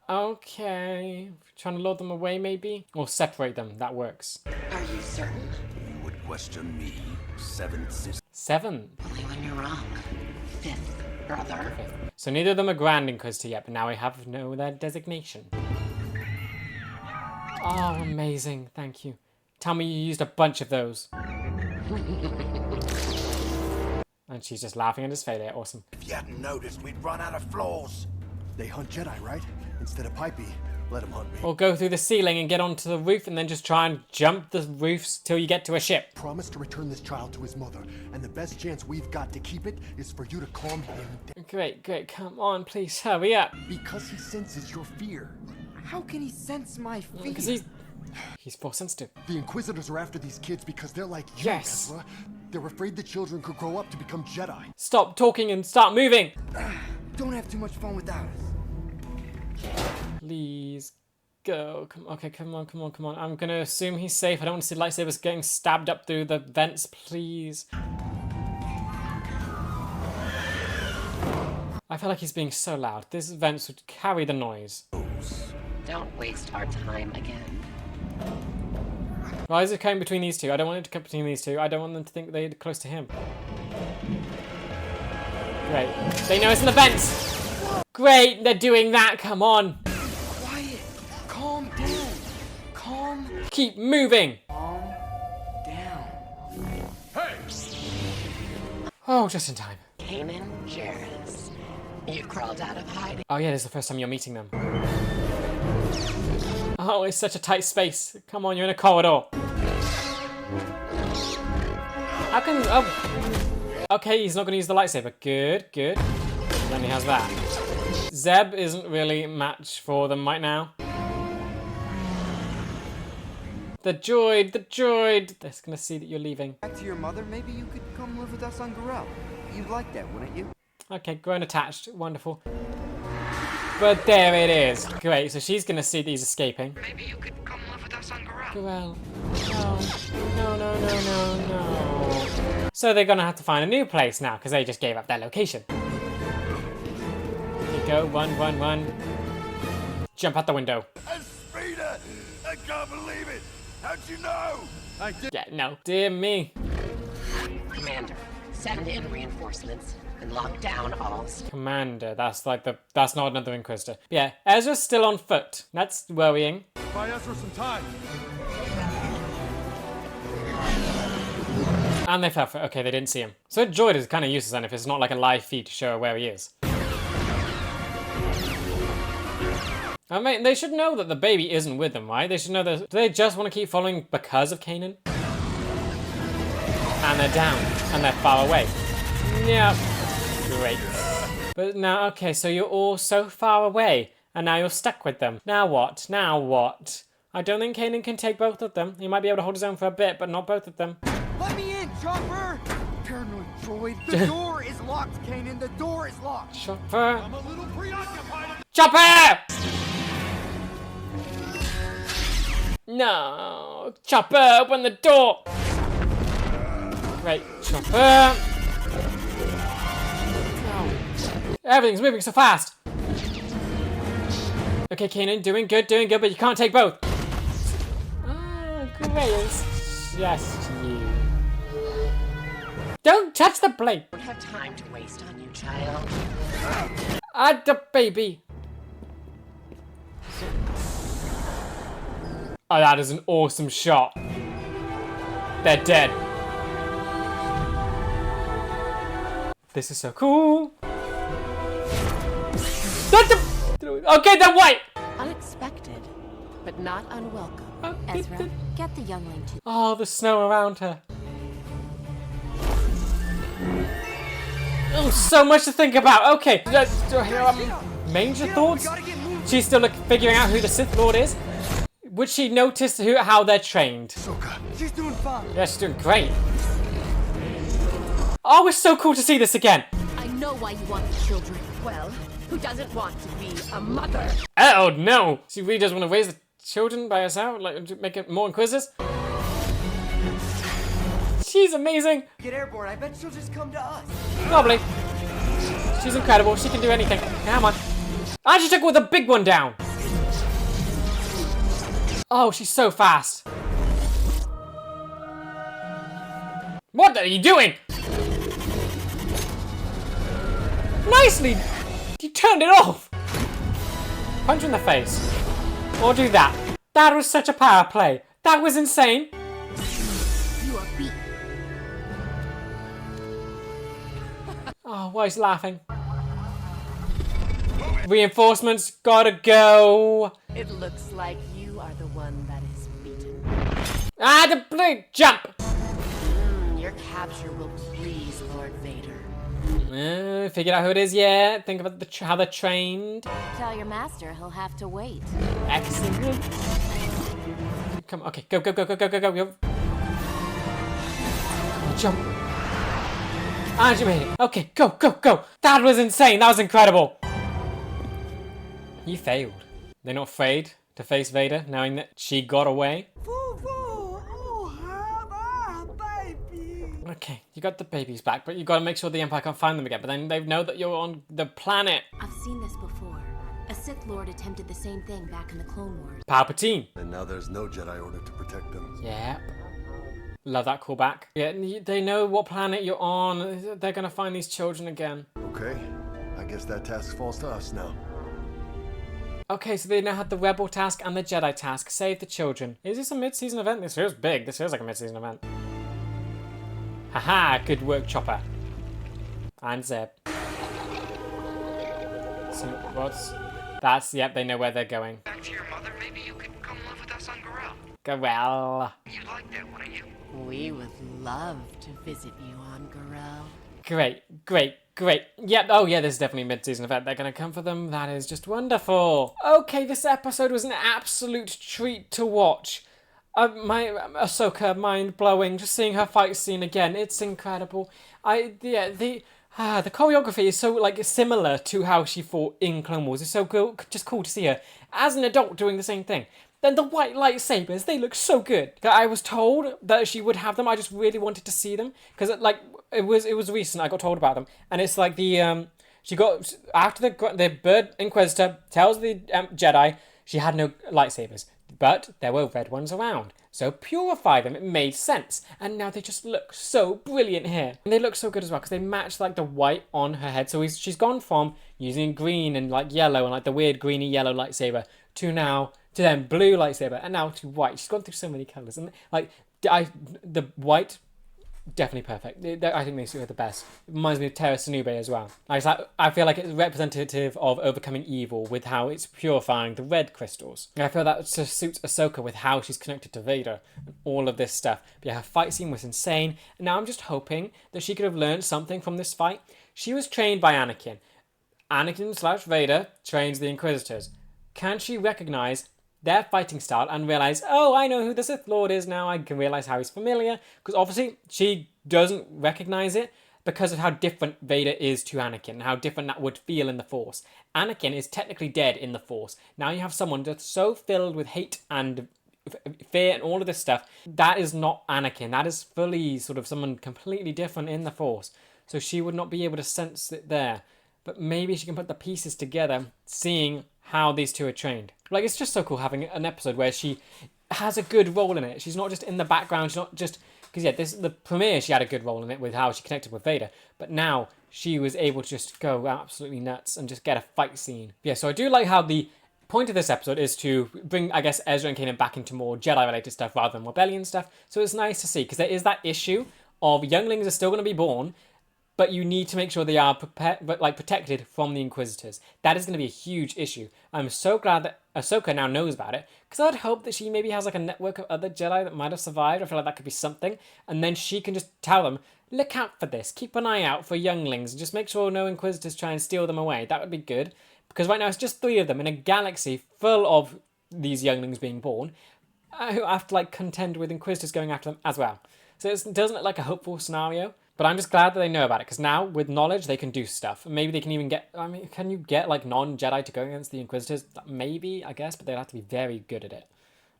Okay. Trying to lure them away, maybe? Or separate them. That works.
Are you certain?
You would question me, seventh sister.
7.
Only when you're wrong. 5th brother.
So neither of them are Grand Inquisitor yet, but now I have their designation. Oh, amazing. Thank you. Tell me you used a bunch of those. And she's just laughing at his failure. Awesome.
If you hadn't noticed, we'd run out of floors.
They hunt Jedi, right? Instead of Pipey, let him hunt me.
Or go through the ceiling and get onto the roof and then just try and jump the roofs till you get to a ship.
Promise to return this child to his mother, and the best chance we've got to keep it is for you to calm him down.
Great, great. Come on, please, hurry up.
Because he senses your fear.
How can he sense my fear?
Because he's Force sensitive.
The Inquisitors are after these kids because they're like you,
Yes.
Ezra. They're afraid the children could grow up to become Jedi.
Stop talking and start moving.
Don't have too much fun without us.
Please go. Okay, come on. I'm gonna assume he's safe. I don't want to see lightsabers getting stabbed up through the vents, please. I feel like he's being so loud. This vents would carry the noise.
Don't waste our time again.
Why is it coming between these two? I don't want it to come between these two. I don't want them to think they're close to him. Great. They know it's in the vents! Great, they're doing that, come on!
Quiet. Calm down. Calm
Keep moving!
down.
Oh, just in time.
Kanan Jarrus, you've crawled out of hiding.
Oh yeah, this is the first time you're meeting them. Oh, it's such a tight space. Come on, you're in a corridor. How can... Oh. Okay, he's not going to use the lightsaber. Good, good. Then he has that. Zeb isn't really a match for them right now. The droid, the droid. They're going to see that you're leaving.
Back to your mother, maybe you could come live with us on Gorel. You'd like that, wouldn't you?
Okay, grown attached. Wonderful. But there it is. Great, so she's going to see these escaping.
Maybe you could come live with us on Gorel.
Gorel. No. No. So they're going to have to find a new place now, because they just gave up their location. Here you go, run. Jump out the window.
Speeder! I can't believe it! How'd you know? I did.
Yeah, no. Dear me.
Commander, send in reinforcements and lock down all.
Commander, that's not another Inquisitor. Yeah, Ezra's still on foot. That's worrying.
Buy Ezra some time.
And they fell for it. Okay, they didn't see him. So a droid is kind of useless then if it's not like a live feed to show where he is. I mean, they should know that the baby isn't with them, right? They should know that. Do they just want to keep following because of Kanan? And they're down. And they're far away. Yeah. Great. But now, okay, so you're all so far away. And now you're stuck with them. Now what? Now what? I don't think Kanan can take both of them. He might be able to hold his own for a bit, but not both of them.
Let me in, Chopper! Paranoid droid. The door is locked, Kanan. The door is locked.
Chopper.
I'm a little preoccupied.
Chopper! No. Chopper, open the door. Great. Chopper. No. Everything's moving so fast. Okay, Kanan, doing good, but you can't take both. Ah, great. Yes, you. Don't touch the blade.
I don't have time to waste on you, child.
Ah, the baby. Oh, that is an awesome shot. They're dead. This is so cool. Okay, they're white.
Unexpected, but not unwelcome.
Ezra, get the youngling to.
Oh, the snow around her. Oh, so much to think about. Okay, major thoughts? She's still figuring out who the Sith Lord is. Would she notice how they're trained?
AHSOKA, she's doing fine.
Yeah, she's doing great. Oh, it's so cool to see this again.
I know why you want the children. Well, who doesn't want to be a mother?
Oh no! She really does want to raise the children by herself, like make it more Inquisitors. She's amazing.
Get airborne. I bet she'll just come to us.
Probably. She's incredible. She can do anything. Come on. And she took with the big one down. Oh, she's so fast. What are you doing? Nicely. You turned it off. Punch her in the face. Or do that. That was such a power play. That was insane.
You are beat.
Oh, why is he laughing? Reinforcements gotta go.
It looks like you are the one that is beaten.
Ah, the blue jump.
Your capture will please Lord Vader.
Figured out who it is yet. Think about how they're trained.
Tell your master he'll have to wait.
Excellent. Come on, okay, go. Jump. And you made it. Okay, go. That was insane. That was incredible. You failed. They're not afraid to face Vader, knowing that she got away. Okay, you got the babies back, but you got to make sure the Empire can't find them again. But then they know that you're on the planet.
I've seen this before. A Sith Lord attempted the same thing back in the Clone Wars.
Palpatine.
And now there's no Jedi Order to protect them.
Yeah. Love that callback. Yeah, they know what planet you're on. They're gonna find these children again.
Okay, I guess that task falls to us now.
Okay, so they now had the Rebel task and the Jedi task. Save the children. Is this a mid-season event? This feels big. This feels like a mid-season event. Haha, good work, Chopper. And Zeb. So what's... That's... Yep, they know where they're going.
Back to your mother, maybe you could come live with us on Gorel.
Gorel.
You like that, wouldn't you?
We would love to visit you on Gorel.
Great, great, great. Yep, oh yeah, this is definitely mid-season event. They're going to come for them. That is just wonderful. Okay, this episode was an absolute treat to watch. My AHSOKA, mind-blowing. Just seeing her fight scene again. It's incredible. The choreography is so, like, similar to how she fought in Clone Wars. It's so cool, just cool to see her as an adult doing the same thing. Then the white lightsabers, they look so good. I was told that she would have them. I just really wanted to see them. Because, like, it was recent. I got told about them. And it's like the, she got, after the bird Inquisitor tells the Jedi she had no lightsabers. But there were red ones around. So purify them. It made sense. And now they just look so brilliant here. And they look so good as well because they match like the white on her head. So she's gone from using green and like yellow and like the weird greeny yellow lightsaber to now to then blue lightsaber and now to white. She's gone through so many colours. And like the white, definitely perfect. I think they suit her the best. It reminds me of Terra Sinube as well. I feel like it's representative of overcoming evil with how it's purifying the red crystals. And I feel that just suits AHSOKA with how she's connected to Vader and all of this stuff. But yeah, her fight scene was insane. And now I'm just hoping that she could have learned something from this fight. She was trained by Anakin. Anakin/Vader trains the Inquisitors. Can she recognize their fighting style and realize, oh, I know who the Sith Lord is now. I can realize how he's familiar. Because obviously she doesn't recognize it because of how different Vader is to Anakin and how different that would feel in the Force. Anakin is technically dead in the Force. Now you have someone that's so filled with hate and fear and all of this stuff. That is not Anakin. That is fully sort of someone completely different in the Force. So she would not be able to sense it there. But maybe she can put the pieces together, seeing how these two are trained. Like, it's just so cool having an episode where she has a good role in it. She's not just in the background. She's not just... Because, yeah, the premiere, she had a good role in it with how she connected with Vader. But now she was able to just go absolutely nuts and just get a fight scene. Yeah, so I do like how the point of this episode is to bring, I guess, Ezra and Kanan back into more Jedi-related stuff rather than rebellion stuff. So it's nice to see, because there is that issue of younglings are still going to be born, but you need to make sure they are protected from the Inquisitors. That is going to be a huge issue. I'm so glad that AHSOKA now knows about it, because I'd hope that she maybe has like a network of other Jedi that might have survived. I feel like that could be something, and then she can just tell them, look out for this, keep an eye out for younglings, and just make sure no Inquisitors try and steal them away. That would be good, because right now it's just 3 of them in a galaxy full of these younglings being born, who have to like contend with Inquisitors going after them as well. So it doesn't look like a hopeful scenario. But I'm just glad that they know about it, because now, with knowledge, they can do stuff. Maybe they can even get... I mean, can you get, like, non-Jedi to go against the Inquisitors? Maybe, I guess, but they'd have to be very good at it.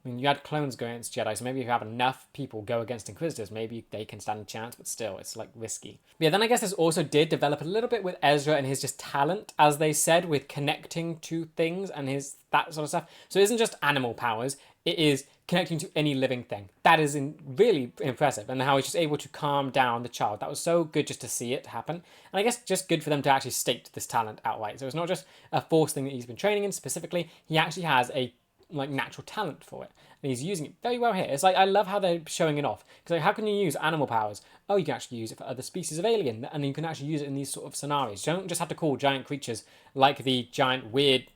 I mean, you had clones go against Jedi, so maybe if you have enough people go against Inquisitors, maybe they can stand a chance, but still, it's, like, risky. But yeah, then I guess this also did develop a little bit with Ezra and his just talent, as they said, with connecting to things and that sort of stuff. So it isn't just animal powers, it is connecting to any living thing. That is really impressive, and how he's just able to calm down the child. That was so good just to see it happen. And I guess just good for them to actually state this talent outright. So it's not just a Force thing that he's been training in specifically, he actually has a like natural talent for it. And he's using it very well here. It's like, I love how they're showing it off. Because like, how can you use animal powers? Oh, you can actually use it for other species of alien, and you can actually use it in these sort of scenarios. You don't just have to call giant creatures like the giant weird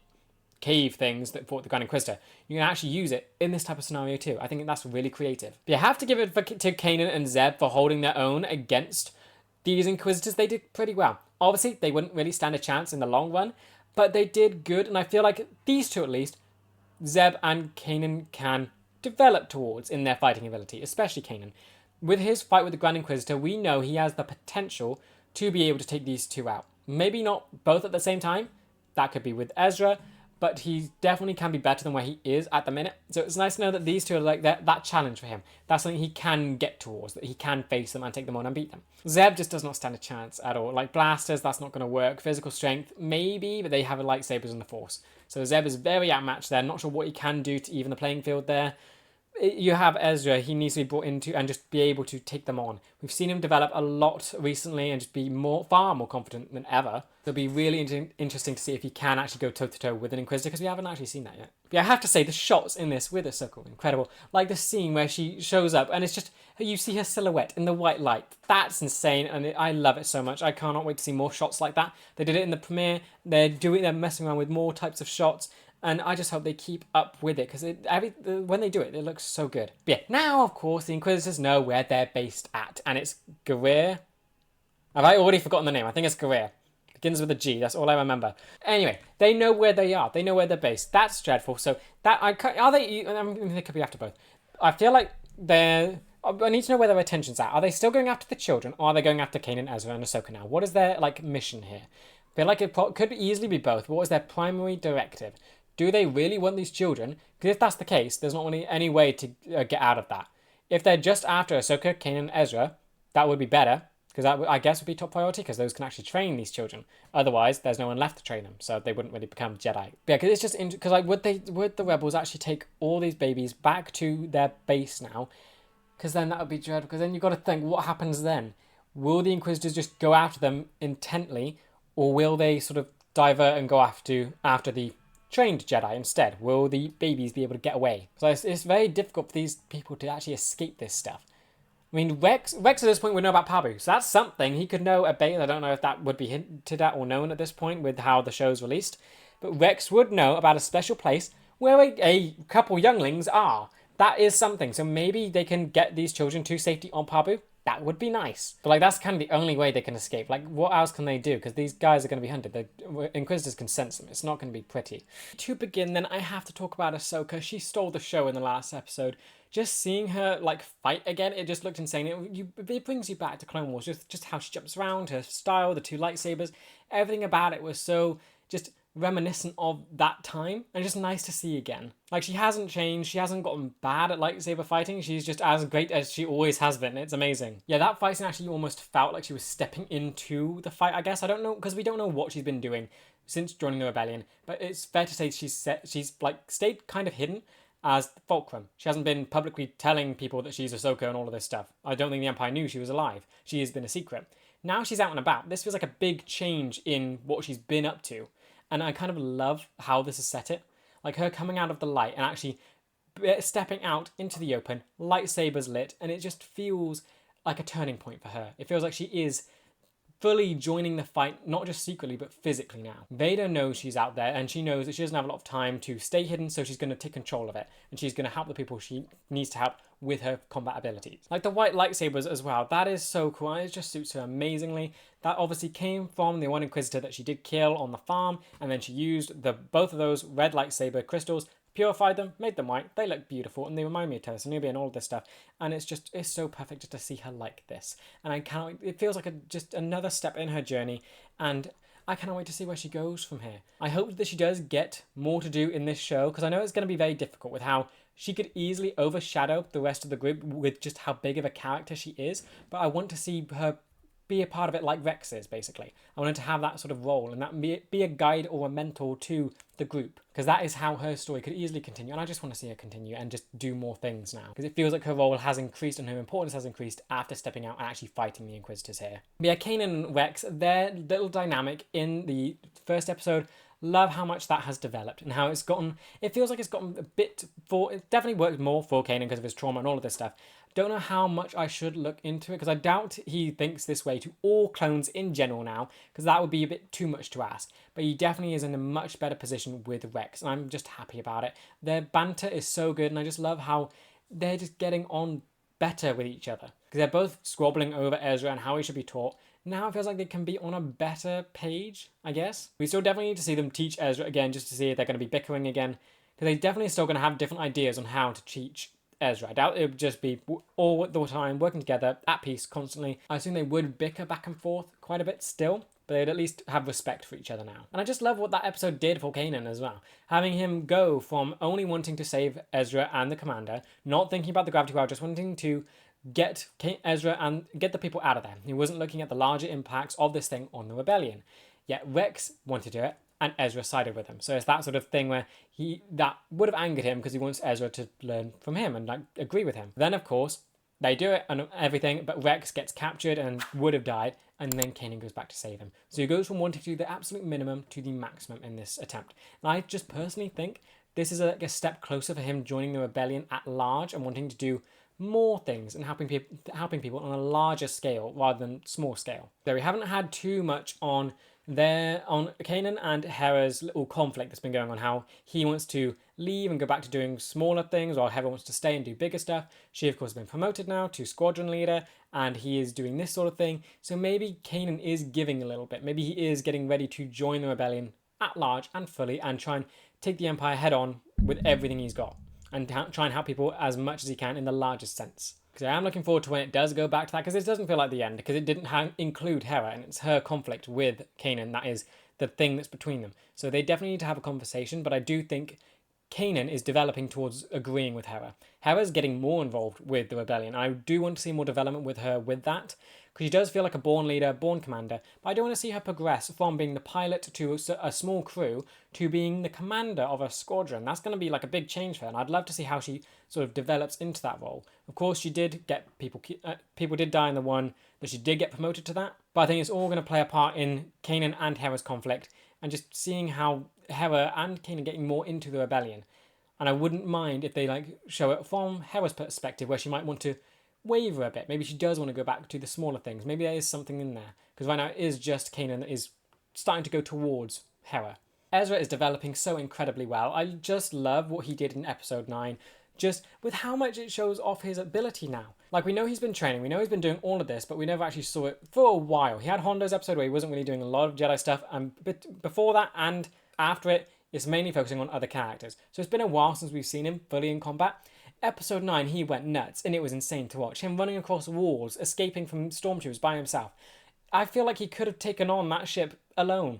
cave things that fought the Grand Inquisitor. You can actually use it in this type of scenario too. I think that's really creative. But you have to give it to Kanan and Zeb for holding their own against these Inquisitors. They did pretty well. Obviously, they wouldn't really stand a chance in the long run, but they did good, and I feel like these two at least, Zeb and Kanan, can develop towards in their fighting ability, especially Kanan. With his fight with the Grand Inquisitor, we know he has the potential to be able to take these two out. Maybe not both at the same time. That could be with Ezra, but he definitely can be better than where he is at the minute. So it's nice to know that these two are like that challenge for him. That's something he can get towards, that he can face them and take them on and beat them. Zeb just does not stand a chance at all. Like blasters, that's not going to work. Physical strength, maybe, but they have lightsabers in the Force. So Zeb is very outmatched there. Not sure what he can do to even the playing field there. you have Ezra, he needs to be brought into and just be able to take them on. We've seen him develop a lot recently and just be far more confident than ever. It'll be really interesting to see if he can actually go toe-to-toe with an Inquisitor, because we haven't actually seen that yet. But yeah, I have to say, the shots in this with AHSOKA are incredible. Like the scene where she shows up and it's just, you see her silhouette in the white light. That's insane, and I love it so much. I cannot wait to see more shots like that. They did it in the premiere. They're messing around with more types of shots. And I just hope they keep up with it, because when they do it, it looks so good. But yeah, now, of course, the Inquisitors know where they're based at, and it's Greer. Have I already forgotten the name? I think it's Greer. Begins with a G, that's all I remember. Anyway, they know where they are. They know where they're based. That's dreadful. So, are they, I mean, they could be after both. I feel like I need to know where their attention's at. Are they still going after the children, or are they going after Kanan, Ezra, and AHSOKA now? What is their, mission here? I feel like it could easily be both. What is their primary directive? Do they really want these children? Because if that's the case, there's not really any way to get out of that. If they're just after AHSOKA, Kanan, Ezra, that would be better. Because that, I guess, would be top priority, because those can actually train these children. Otherwise, there's no one left to train them, so they wouldn't really become Jedi. Yeah, because it's just because would the rebels actually take all these babies back to their base now? Because then that would be dreadful. Because then you've got to think, what happens then? Will the Inquisitors just go after them intently, or will they sort of divert and go after the trained Jedi instead? Will the babies be able to get away? So it's very difficult for these people to actually escape this stuff. I mean, Rex at this point would know about Pabu, so that's something. He could know a bit. I don't know if that would be hinted at or known at this point with how the show's released. But Rex would know about a special place where a couple younglings are. That is something. So maybe they can get these children to safety on Pabu. That would be nice. But that's kind of the only way they can escape. What else can they do? Because these guys are going to be hunted. The Inquisitors can sense them. It's not going to be pretty. To begin, then, I have to talk about AHSOKA. She stole the show in the last episode. Just seeing her, fight again, it just looked insane. It brings you back to Clone Wars. Just how she jumps around, her style, the two lightsabers. Everything about it was so just reminiscent of that time, and just nice to see again. She hasn't changed, she hasn't gotten bad at lightsaber fighting, she's just as great as she always has been. It's amazing. Yeah, that fight scene actually almost felt like she was stepping into the fight, I guess. I don't know, because we don't know what she's been doing since joining the rebellion, but it's fair to say she's stayed kind of hidden as Fulcrum. She hasn't been publicly telling people that she's AHSOKA and all of this stuff. I don't think the Empire knew she was alive. She has been a secret. Now she's out and about. This feels like a big change in what she's been up to. And I kind of love how this has set it. Her coming out of the light and actually stepping out into the open, lightsabers lit, and it just feels like a turning point for her. It feels like she is fully joining the fight, not just secretly, but physically now. Vader knows she's out there, and she knows that she doesn't have a lot of time to stay hidden, so she's going to take control of it, and she's going to help the people she needs to help with her combat abilities. The white lightsabers as well, that is so cool, and it just suits her amazingly. That obviously came from the one Inquisitor that she did kill on the farm, and then she used both of those red lightsaber crystals, purified them, made them white. They look beautiful, and they remind me of Terra Nubia and all this stuff. And it's so perfect just to see her like this. And it feels like just another step in her journey, and I cannot wait to see where she goes from here. I hope that she does get more to do in this show, because I know it's going to be very difficult with how she could easily overshadow the rest of the group with just how big of a character she is. But I want to see her be a part of it like Rex is, basically. I wanted to have that sort of role, and that be a guide or a mentor to the group, because that is how her story could easily continue, and I just want to see her continue and just do more things now, because it feels like her role has increased and her importance has increased after stepping out and actually fighting the Inquisitors here. But yeah, Kanan and Rex, their little dynamic in the first episode, love how much that has developed and how it feels like it's gotten a bit it definitely works more for Kanan because of his trauma and all of this stuff. Don't know how much I should look into it, because I doubt he thinks this way to all clones in general now, because that would be a bit too much to ask. But he definitely is in a much better position with Rex, and I'm just happy about it. Their banter is so good, and I just love how they're just getting on better with each other, because they're both squabbling over Ezra and how he should be taught. Now it feels like they can be on a better page, I guess. We still definitely need to see them teach Ezra again, just to see if they're going to be bickering again, because they definitely still going to have different ideas on how to teach Ezra. I doubt it would just be all the time working together at peace constantly. I assume they would bicker back and forth quite a bit still, but they'd at least have respect for each other now. And I just love what that episode did for Kanan as well. Having him go from only wanting to save Ezra and the commander, not thinking about the gravity well, just wanting to get Ezra and get the people out of there. He wasn't looking at the larger impacts of this thing on the rebellion. Yet Rex wanted to do it, and Ezra sided with him. So it's that sort of thing where that would have angered him because he wants Ezra to learn from him and like agree with him. Then of course they do it and everything, but Rex gets captured and would have died, and then Kanan goes back to save him. So he goes from wanting to do the absolute minimum to the maximum in this attempt. And I just personally think this is like a step closer for him joining the rebellion at large and wanting to do more things and helping people on a larger scale rather than small scale. So we haven't had too much on Kanan and Hera's little conflict that's been going on, how he wants to leave and go back to doing smaller things while Hera wants to stay and do bigger stuff. She of course has been promoted now to squadron leader and he is doing this sort of thing. So maybe Kanan is giving a little bit. Maybe he is getting ready to join the rebellion at large and fully and try and take the Empire head on with everything he's got and try and help people as much as he can in the largest sense. Because I am looking forward to when it does go back to that, because it doesn't feel like the end, because it didn't include Hera, and it's her conflict with Kanan that is the thing that's between them. So they definitely need to have a conversation, but I do think Kanan is developing towards agreeing with Hera. Hera's getting more involved with the rebellion. I do want to see more development with her with that, because she does feel like a born leader, born commander, but I do want to see her progress from being the pilot to a small crew to being the commander of a squadron. That's going to be like a big change for her, and I'd love to see how she sort of develops into that role. Of course, she did get people did die in the one, but she did get promoted to that. But I think it's all going to play a part in Kanan and Hera's conflict, and just seeing how Hera and Kanan getting more into the rebellion. And I wouldn't mind if they like show it from Hera's perspective, where she might want to waver a bit. Maybe she does want to go back to the smaller things. Maybe there is something in there, because right now it is just Kanan that is starting to go towards Hera. Ezra is developing so incredibly well. I just love what he did in episode 9, just with how much it shows off his ability now. Like, we know he's been training, we know he's been doing all of this, but we never actually saw it for a while. He had Hondo's episode where he wasn't really doing a lot of Jedi stuff, and before that and after it, it's mainly focusing on other characters. So it's been a while since we've seen him fully in combat. Episode 9, he went nuts, and it was insane to watch. Him running across walls, escaping from stormtroopers by himself. I feel like he could have taken on that ship alone.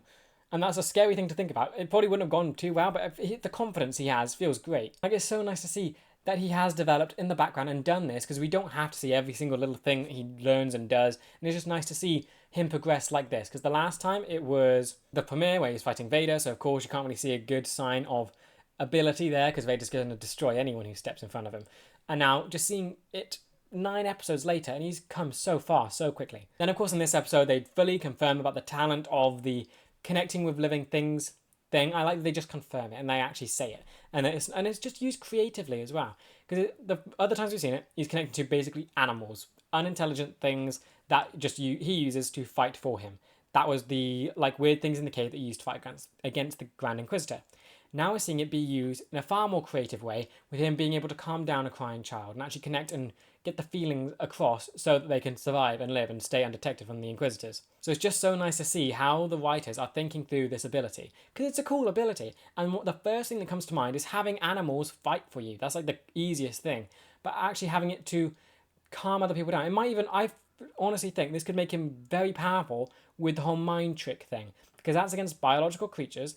And that's a scary thing to think about. It probably wouldn't have gone too well, but the confidence he has feels great. Like, it's so nice to see that he has developed in the background and done this, because we don't have to see every single little thing he learns and does. And it's just nice to see him progress like this, because the last time it was the premiere where he's fighting Vader, so of course you can't really see a good sign of ability there, because Vader's going to destroy anyone who steps in front of him. And now just seeing it 9 episodes later, and he's come so far so quickly. Then of course in this episode they fully confirm about the talent of the connecting with living things thing. I like that they just confirm it and they actually say it, and it's just used creatively as well, because the other times we've seen it, he's connected to basically animals, unintelligent things that just he uses to fight for him. That was the like weird things in the cave that he used to fight against the Grand Inquisitor. Now we're seeing it be used in a far more creative way, with him being able to calm down a crying child and actually connect and get the feelings across so that they can survive and live and stay undetected from the Inquisitors. So it's just so nice to see how the writers are thinking through this ability, because it's a cool ability, and the first thing that comes to mind is having animals fight for you. That's like the easiest thing, but actually having it to calm other people down. It might even, I honestly think this could make him very powerful with the whole mind trick thing, because that's against biological creatures.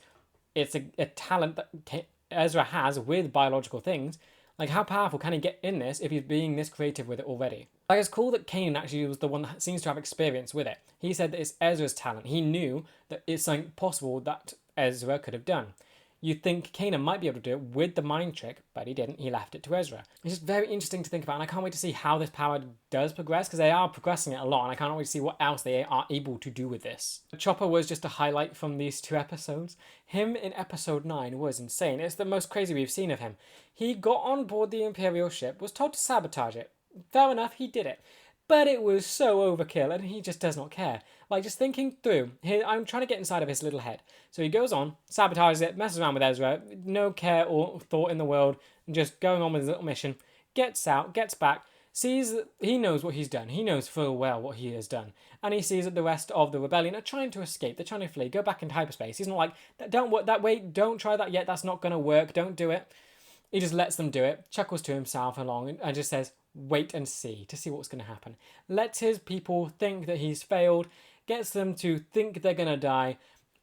It's a talent that Ezra has with biological things. Like, how powerful can he get in this if he's being this creative with it already? Like, it's cool that Kanan actually was the one that seems to have experience with it. He said that it's Ezra's talent. He knew that it's something possible that Ezra could have done. You'd think Kanan might be able to do it with the mind trick, but he didn't. He left it to Ezra. It's just very interesting to think about, and I can't wait to see how this power does progress, because they are progressing it a lot, and I can't wait to see what else they are able to do with this. Chopper was just a highlight from these 2 episodes. Him in episode 9 was insane. It's the most crazy we've seen of him. He got on board the Imperial ship, was told to sabotage it. Fair enough, he did it. But it was so overkill, and he just does not care. Like, just thinking through, I'm trying to get inside of his little head. So he goes on, sabotages it, messes around with Ezra, no care or thought in the world, and just going on with his little mission, gets out, gets back, sees that he knows what he's done. He knows full well what he has done. And he sees that the rest of the rebellion are trying to escape. They're trying to flee, go back into hyperspace. He's not like, don't work that way, don't try that yet, that's not going to work, don't do it. He just lets them do it, chuckles to himself along, and just says, wait and see, to see what's going to happen. Lets his people think that he's failed, gets them to think they're going to die,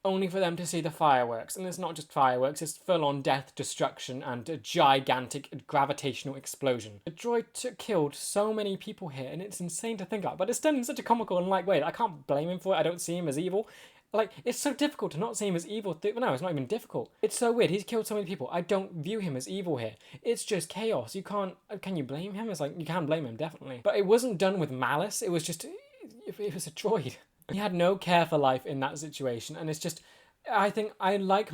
only for them to see the fireworks. And it's not just fireworks, it's full-on death, destruction, and a gigantic gravitational explosion. The droid killed so many people here, and it's insane to think about, but it's done in such a comical and light way that I can't blame him for it. I don't see him as evil. Like, it's so difficult to not see him as evil. No, it's not even difficult. It's so weird. He's killed so many people. I don't view him as evil here. It's just chaos. You can't... Can you blame him? It's like, you can blame him, definitely. But it wasn't done with malice. It was just... It was a droid. He had no care for life in that situation. And it's just... I think I like...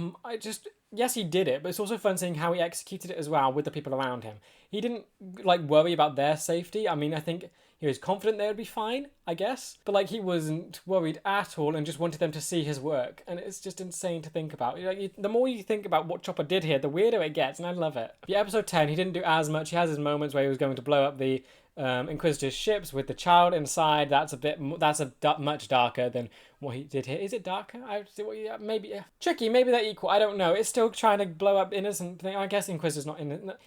Yes, he did it, but it's also fun seeing how he executed it as well with the people around him. He didn't, like, worry about their safety. I mean, I think he was confident they would be fine, I guess. But, like, he wasn't worried at all and just wanted them to see his work. And it's just insane to think about. Like, the more you think about what Chopper did here, the weirder it gets, and I love it. Yeah, episode 10, he didn't do as much. He has his moments where he was going to blow up the Inquisitor's ships with the child inside. That's much darker than what he did here. Is it darker? Maybe tricky. Maybe they're equal. I don't know. It's still trying to blow up innocent thing. I guess Inquisitor's not innocent.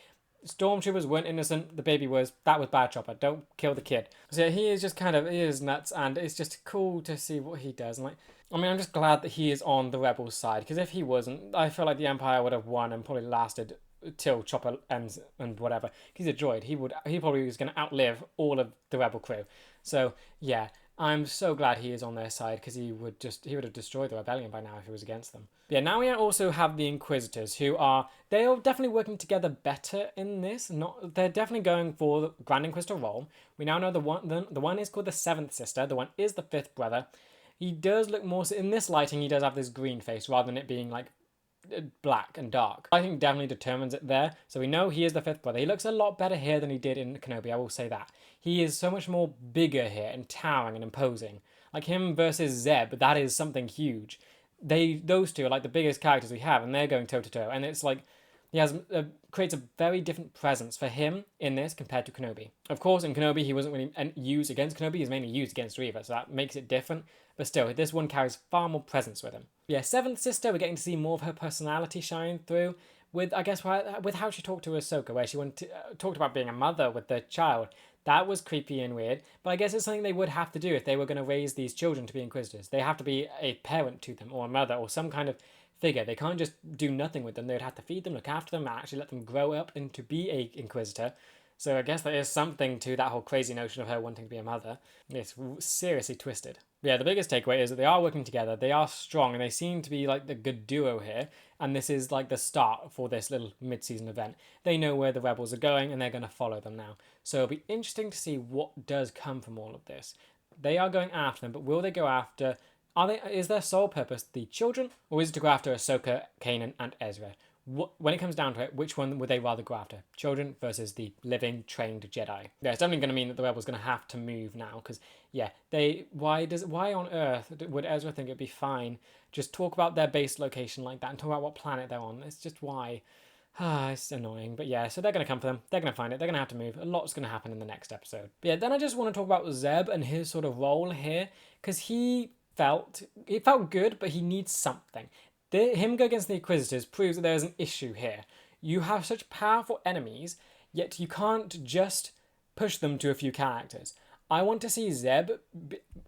Stormtroopers weren't innocent. The baby was. That was bad, Chopper. Don't kill the kid. So yeah, he is nuts, and it's just cool to see what he does. And like, I mean, I'm just glad that he is on the rebels' side, because if he wasn't, I feel like the Empire would have won and probably lasted till Chopper ends and whatever. He's a droid. He probably was going to outlive all of the rebel crew. So yeah, I'm so glad he is on their side, because he would have destroyed the rebellion by now if he was against them. But yeah, now we also have the Inquisitors, they are definitely working together better in this. They're definitely going for the Grand Inquisitor role. We now know the one is called the 7th sister. The one is the 5th brother. He does look more, in this lighting, he does have this green face rather than it being like black and dark. I think definitely determines it there. So we know he is the 5th brother. He looks a lot better here than he did in Kenobi, I will say that. He is so much more bigger here and towering and imposing. Like him versus Zeb, that is something huge. Those two are like the biggest characters we have, and they're going toe to toe. And it's like he creates a very different presence for him in this compared to Kenobi. Of course, in Kenobi, he wasn't really used against Kenobi. He's mainly used against Reva, so that makes it different. But still, this one carries far more presence with him. Yeah, 7th sister, we're getting to see more of her personality shine through with, I guess, with how she talked to Ahsoka, where she talked about being a mother with the child. That was creepy and weird, but I guess it's something they would have to do if they were going to raise these children to be Inquisitors. They have to be a parent to them, or a mother, or some kind of figure. They can't just do nothing with them. They would have to feed them, look after them, and actually let them grow up and to be a Inquisitor. So I guess there is something to that whole crazy notion of her wanting to be a mother. It's seriously twisted. Yeah, the biggest takeaway is that they are working together, they are strong, and they seem to be like the good duo here. And this is like the start for this little mid-season event. They know where the rebels are going, and they're going to follow them now. So it'll be interesting to see what does come from all of this. They are going after them, but will they go after... Is their sole purpose the children, or is it to go after Ahsoka, Kanan, and Ezra? When it comes down to it, which one would they rather go after? Children versus the living, trained Jedi. Yeah, it's definitely going to mean that the rebels are going to have to move now, because, yeah, why on earth would Ezra think it'd be fine just talk about their base location like that and talk about what planet they're on? It's just why. It's annoying. But yeah, so they're going to come for them. They're going to find it. They're going to have to move. A lot's going to happen in the next episode. But yeah, then I just want to talk about Zeb and his sort of role here, because he felt good, but he needs something. Him go against the Inquisitors proves that there is an issue here. You have such powerful enemies, yet you can't just push them to a few characters. I want to see Zeb,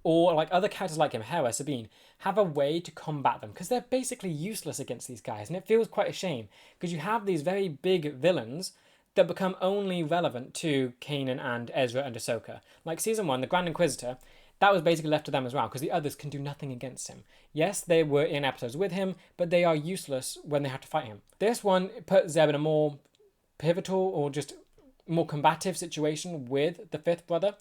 or like other characters like him, Hera, Sabine, have a way to combat them, because they're basically useless against these guys, and it feels quite a shame, because you have these very big villains that become only relevant to Kanan and Ezra and Ahsoka. Like Season 1, the Grand Inquisitor, that was basically left to them as well, because the others can do nothing against him. Yes, they were in episodes with him, but they are useless when they have to fight him. This one put Zeb in a more pivotal or just more combative situation with the 5th brother,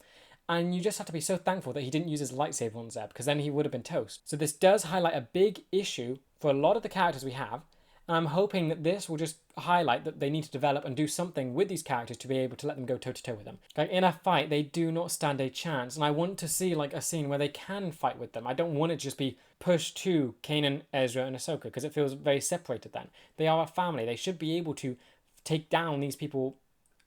and you just have to be so thankful that he didn't use his lightsaber on Zeb, because then he would have been toast. So this does highlight a big issue for a lot of the characters we have, and I'm hoping that this will just highlight that they need to develop and do something with these characters to be able to let them go toe-to-toe with them. Like, in a fight, they do not stand a chance, and I want to see, like, a scene where they can fight with them. I don't want it to just be pushed to Kanan, Ezra, and Ahsoka, because it feels very separated then. They are a family. They should be able to take down these people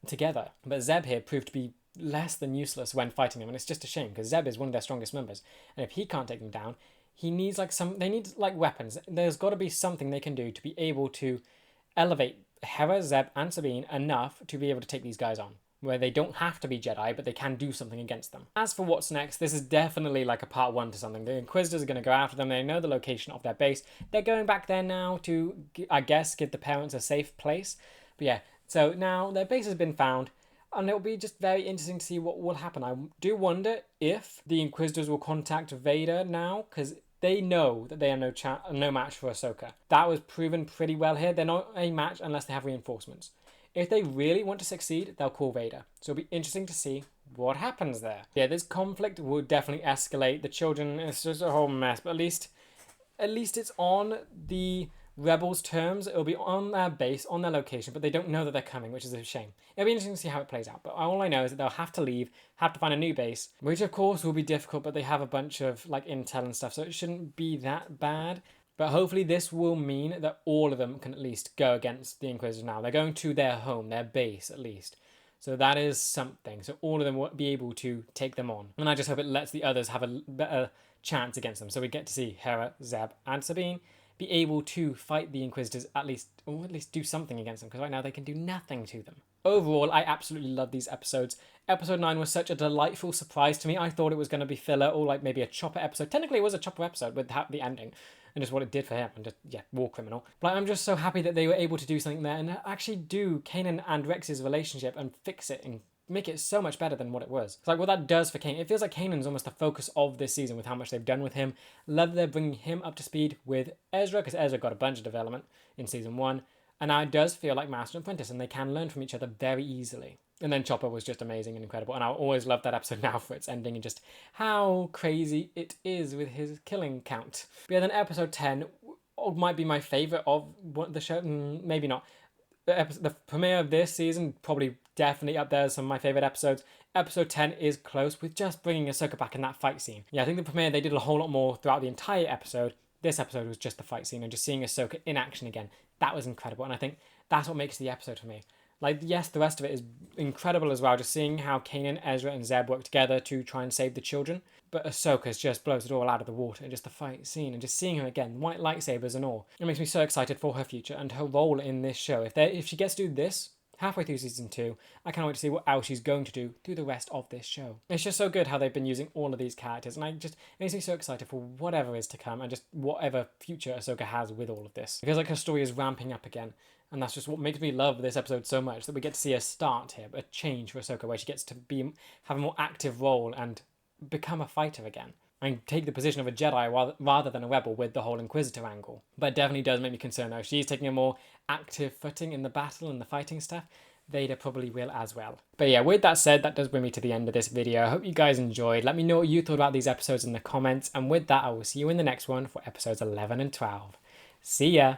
together. But Zeb here proved to be less than useless when fighting them, and it's just a shame, because Zeb is one of their strongest members, and if he can't take them down, they need weapons. There's got to be something they can do to be able to elevate Hera, Zeb, and Sabine enough to be able to take these guys on. where they don't have to be Jedi, but they can do something against them. As for what's next, this is definitely like a part 1 to something. The Inquisitors are going to go after them. They know the location of their base. They're going back there now to, I guess, give the parents a safe place. But yeah, so now their base has been found, and it'll be just very interesting to see what will happen. I do wonder if the Inquisitors will contact Vader now, because they know that they are no match for Ahsoka. That was proven pretty well here. They're not a match unless they have reinforcements. If they really want to succeed, they'll call Vader. So it'll be interesting to see what happens there. Yeah, this conflict will definitely escalate. The children, it's just a whole mess. But at least it's on the Rebels' terms. It'll be on their base, on their location, but they don't know that they're coming, which is a shame. It'll be interesting to see how it plays out. But all I know is that they'll have to leave, have to find a new base, which of course will be difficult, but they have a bunch of like intel and stuff, so it shouldn't be that bad. But hopefully this will mean that all of them can at least go against the Inquisitors now. They're going to their home, their base at least. So that is something. So all of them will be able to take them on. And I just hope it lets the others have a better chance against them. So we get to see Hera, Zeb, and Sabine be able to fight the Inquisitors at least, or at least do something against them. Because right now they can do nothing to them. Overall, I absolutely love these episodes. Episode 9 was such a delightful surprise to me. I thought it was going to be filler or like maybe a Chopper episode. Technically, it was a Chopper episode with the ending and just what it did for him and just, yeah, war criminal. But I'm just so happy that they were able to do something there and actually do Kanan and Rex's relationship and fix it and make it so much better than what it was. It's like what that does for Kanan. It feels like Kanan's almost the focus of this season with how much they've done with him. Love that they're bringing him up to speed with Ezra, because Ezra got a bunch of development in season 1. And now it does feel like Master and Apprentice, and they can learn from each other very easily. And then Chopper was just amazing and incredible. And I always love that episode now for its ending and just how crazy it is with his killing count. But yeah, then episode 10 might be my favourite of the show. Maybe not. The premiere of this season, probably definitely up there as some of my favourite episodes. Episode 10 is close with just bringing Ahsoka back in that fight scene. Yeah, I think the premiere, they did a whole lot more throughout the entire episode. This episode was just the fight scene and just seeing Ahsoka in action again. That was incredible. And I think that's what makes the episode for me. Like, yes, the rest of it is incredible as well. Just seeing how Kanan, Ezra, and Zeb work together to try and save the children. But Ahsoka just blows it all out of the water. And just the fight scene and just seeing her again, white lightsabers and all. It makes me so excited for her future and her role in this show. If she gets to do this halfway through season 2, I can't wait to see what else she's going to do through the rest of this show. It's just so good how they've been using all of these characters, and it makes me so excited for whatever is to come and just whatever future Ahsoka has with all of this. It feels like her story is ramping up again, and that's just what makes me love this episode so much, that we get to see a start here, a change for Ahsoka, where she gets to have a more active role and become a fighter again. And take the position of a Jedi rather than a rebel with the whole Inquisitor angle. But it definitely does make me concerned though. She's taking a more active footing in the battle and the fighting stuff. Vader probably will as well. But yeah, with that said, that does bring me to the end of this video. I hope you guys enjoyed. Let me know what you thought about these episodes in the comments. And with that, I will see you in the next one for episodes 11 and 12. See ya!